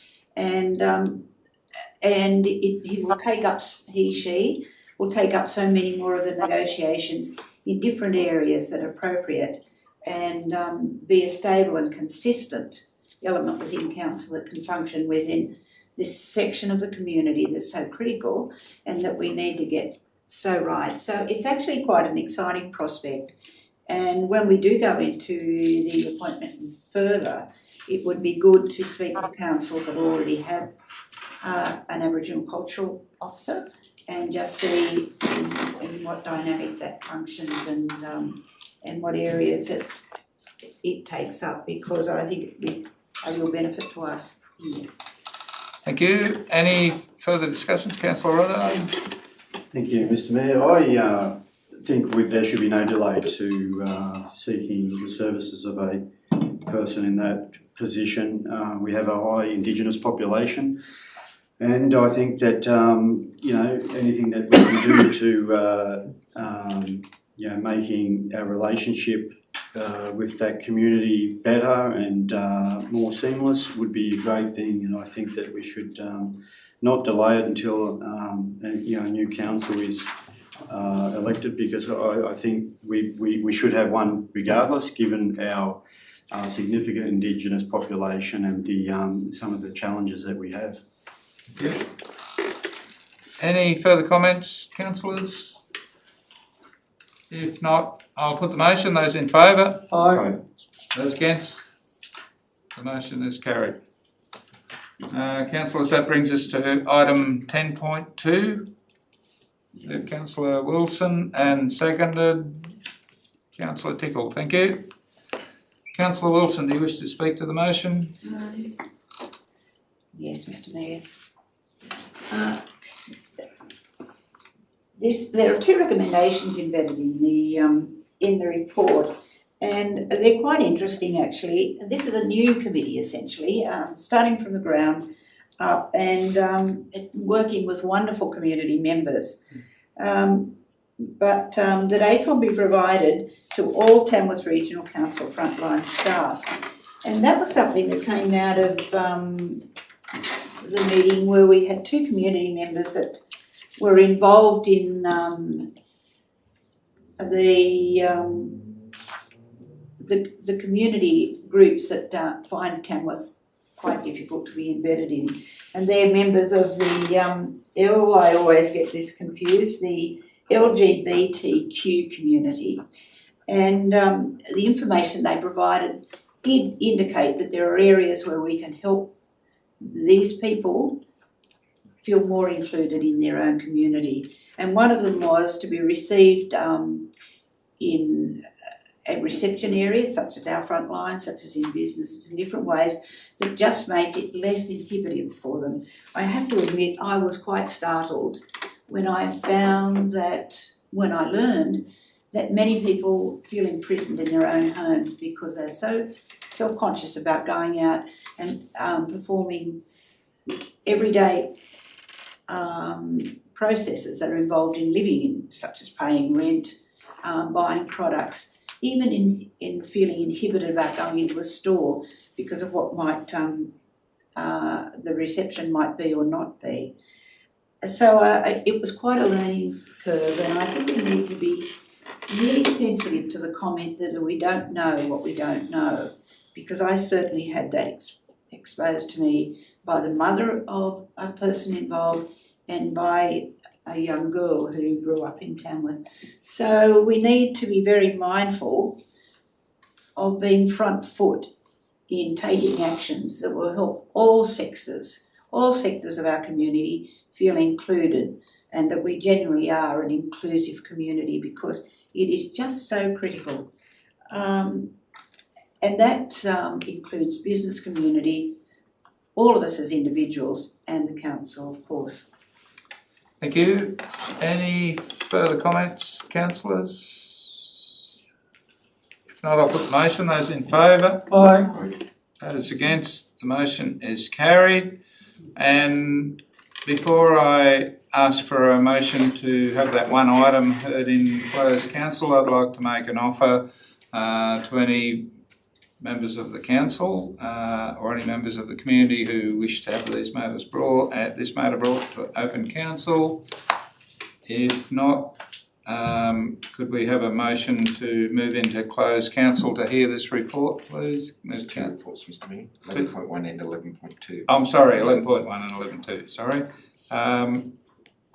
she will take up so many more of the negotiations in different areas that are appropriate and be a stable and consistent element within council that can function within this section of the community that's so critical and that we need to get so right. So it's actually quite an exciting prospect. And when we do go into the appointment further, it would be good to speak to councils that already have an Aboriginal cultural officer and just see in what dynamic that functions and what areas it takes up, because I think it would be a real benefit to us here. Thank you. Any further discussions, Councillor Rodda? Thank you, Mr Mayor. I think there should be no delay to seeking the services of a person in that position. We have a high Indigenous population, and I think that anything that we can do to making our relationship with that community better and more seamless would be a great thing. And I think that we should not delay it until a new council is elected, because I think we should have one regardless, given our significant Indigenous population and the some of the challenges that we have. Yeah. Any further comments, councillors? If not, I'll put the motion. Those in favour? Aye. Those against? The motion is carried. Councillors, that brings us to item 10.2. Councillor Wilson and seconded Councillor Tickle. Thank you. Councillor Wilson, do you wish to speak to the motion? Yes, Mr Mayor. There are two recommendations embedded in the report, and they're quite interesting actually. This is a new committee essentially, starting from the ground up and working with wonderful community members. But that ACOM be provided to all Tamworth Regional Council frontline staff. And that was something that came out of the meeting where we had two community members that were involved in the community groups that find Tamworth quite difficult to be embedded in. And they're members of the I always get this confused, the LGBTQ community. And the information they provided did indicate that there are areas where we can help these people feel more included in their own community. And one of them was to be received in reception areas, such as our front line, such as in businesses, in different ways that just make it less inhibitive for them. I have to admit, I was quite startled when I found that, when I learned that many people feel imprisoned in their own homes because they're so self-conscious about going out and performing everyday processes that are involved in living, such as paying rent, buying products, even in feeling inhibited about going into a store because of what might the reception might be or not be. So it was quite a learning curve, and I think we need to be really sensitive to the comment that we don't know what we don't know, because I certainly had that exposed to me by the mother of a person involved and by a young girl who grew up in Tamworth. So we need to be very mindful of being front foot in taking actions that will help all sectors of our community feel included, and that we genuinely are an inclusive community, because it is just so critical. And that includes business community, all of us as individuals, and the council, of course. Thank you. Any further comments, councillors? If not, I'll put the motion. Those in favour? Aye. Those against? The motion is carried. And before I ask for a motion to have that one item heard in closed council, I'd like to make an offer to any members of the council or any members of the community who wish to have this matter brought to open council. If not, could we have a motion to move into closed council to hear this report, please? There's two reports, Mr Mayor, 11.1 and 11.2. I'm sorry, 11.1 and 11.2, sorry.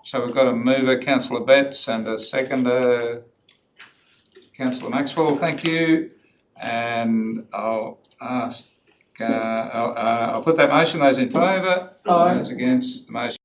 So we've got a mover, Councillor Betts, and a seconder, Councillor Maxwell, thank you. And I'll ask, I'll put that motion, those in favour? Aye. Those against, the motion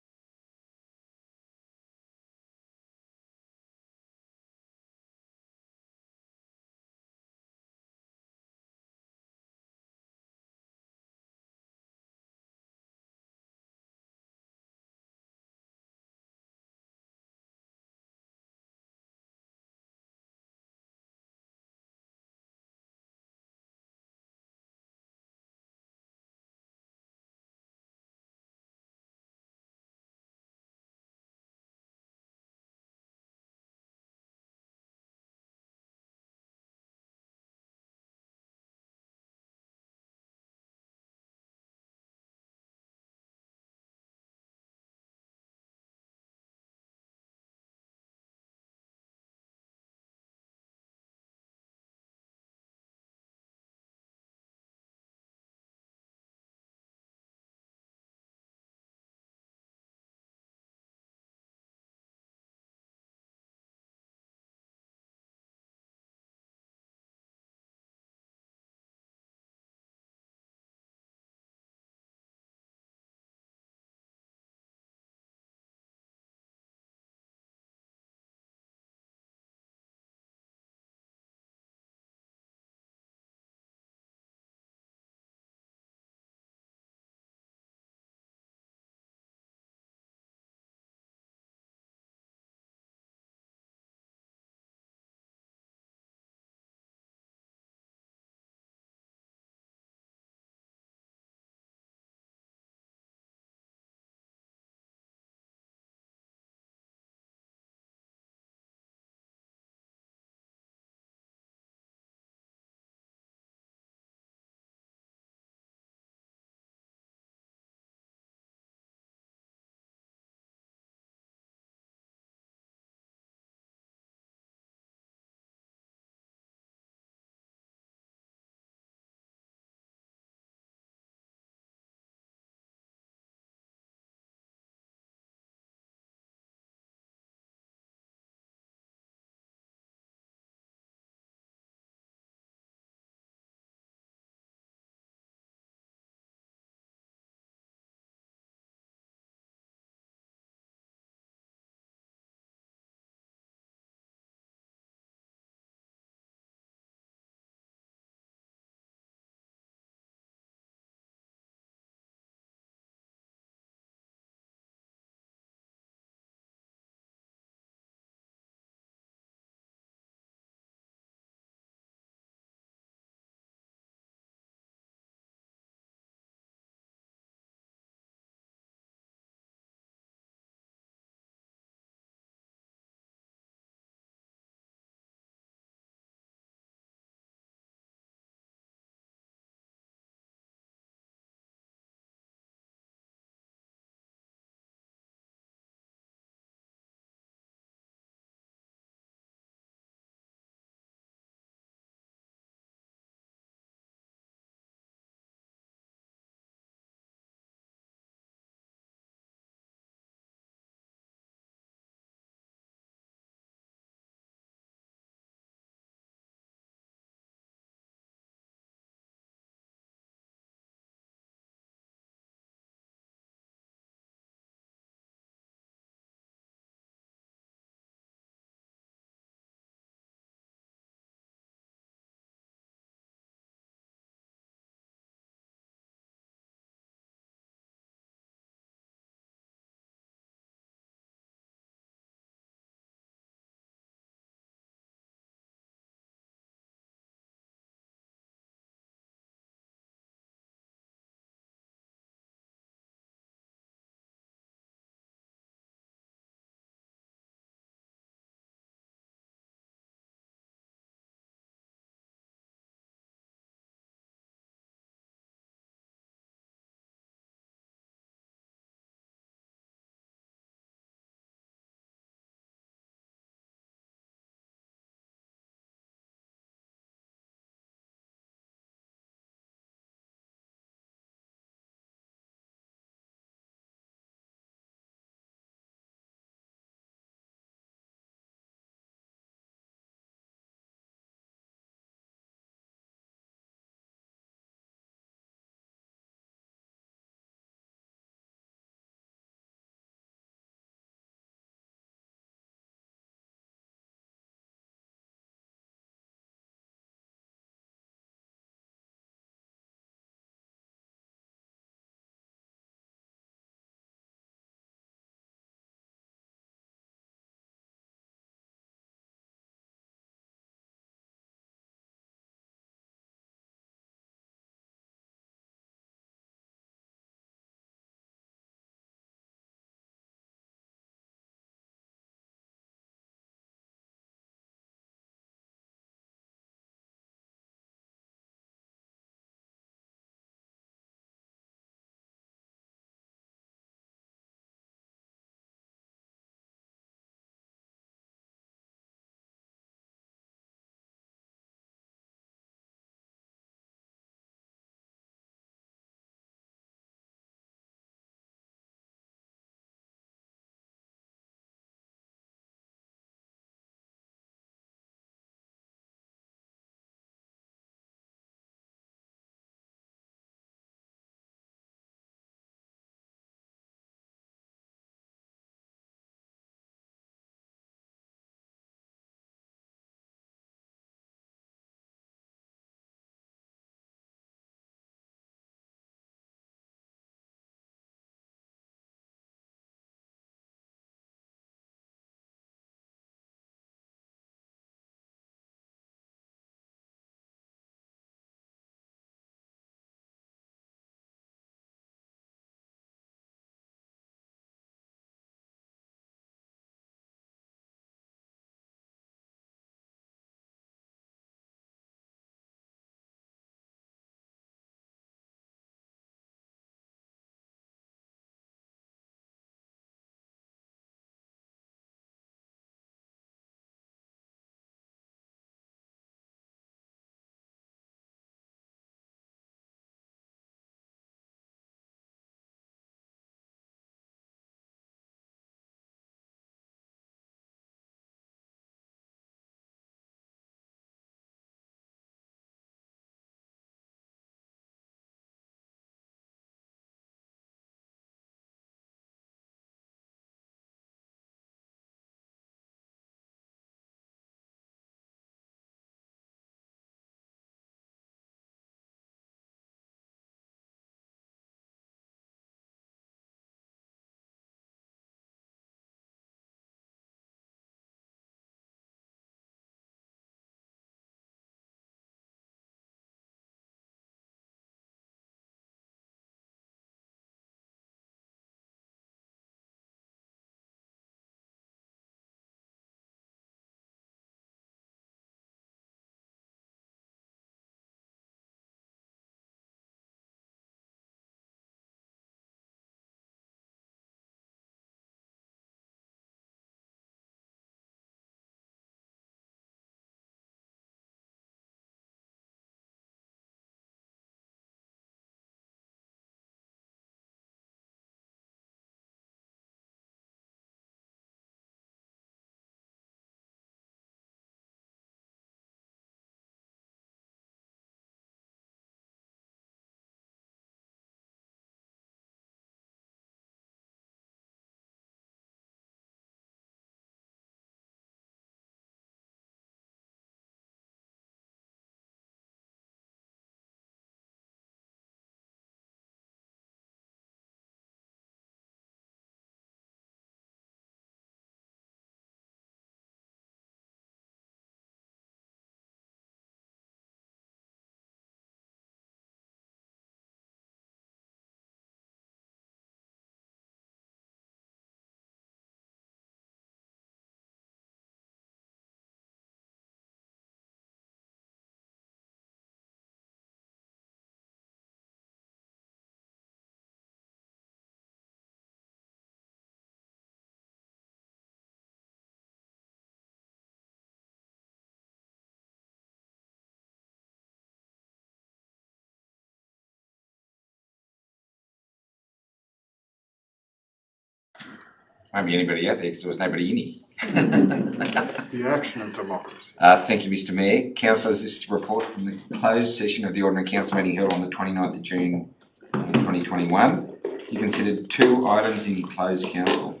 Won't be anybody out there because there was nobody in here. It's the action of democracy. Thank you, Mr Mayor. Councillors, this is a report from the closed session of the Ordinary Council meeting held on the 29th of June 2021. You considered 2 items in closed council.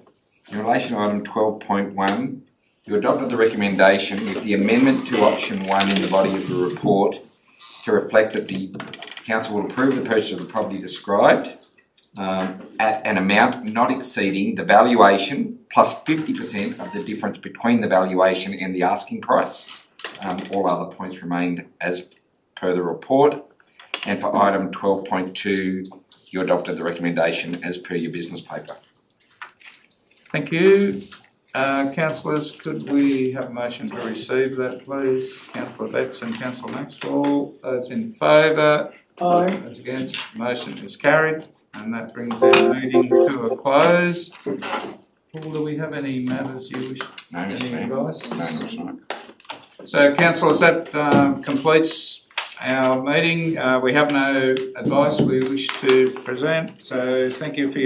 In relation to item 12.1, you adopted the recommendation with the amendment to option 1 in the body of the report to reflect that the council will approve the purchase of the property described at an amount not exceeding the valuation plus 50% of the difference between the valuation and the asking price. All other points remained as per the report. And for item 12.2, you adopted the recommendation as per your business paper. Thank you. Councillors, could we have a motion to receive that, please? Councillor Betts and Councillor Maxwell. Those in favour? Aye. Those against? Motion is carried. And that brings our meeting to a close. Paul, do we have any matters you wish? No, any Mr Mayor. advice? No, it's not. So, councillors, that completes our meeting. We have no advice we wish to present. So, thank you for your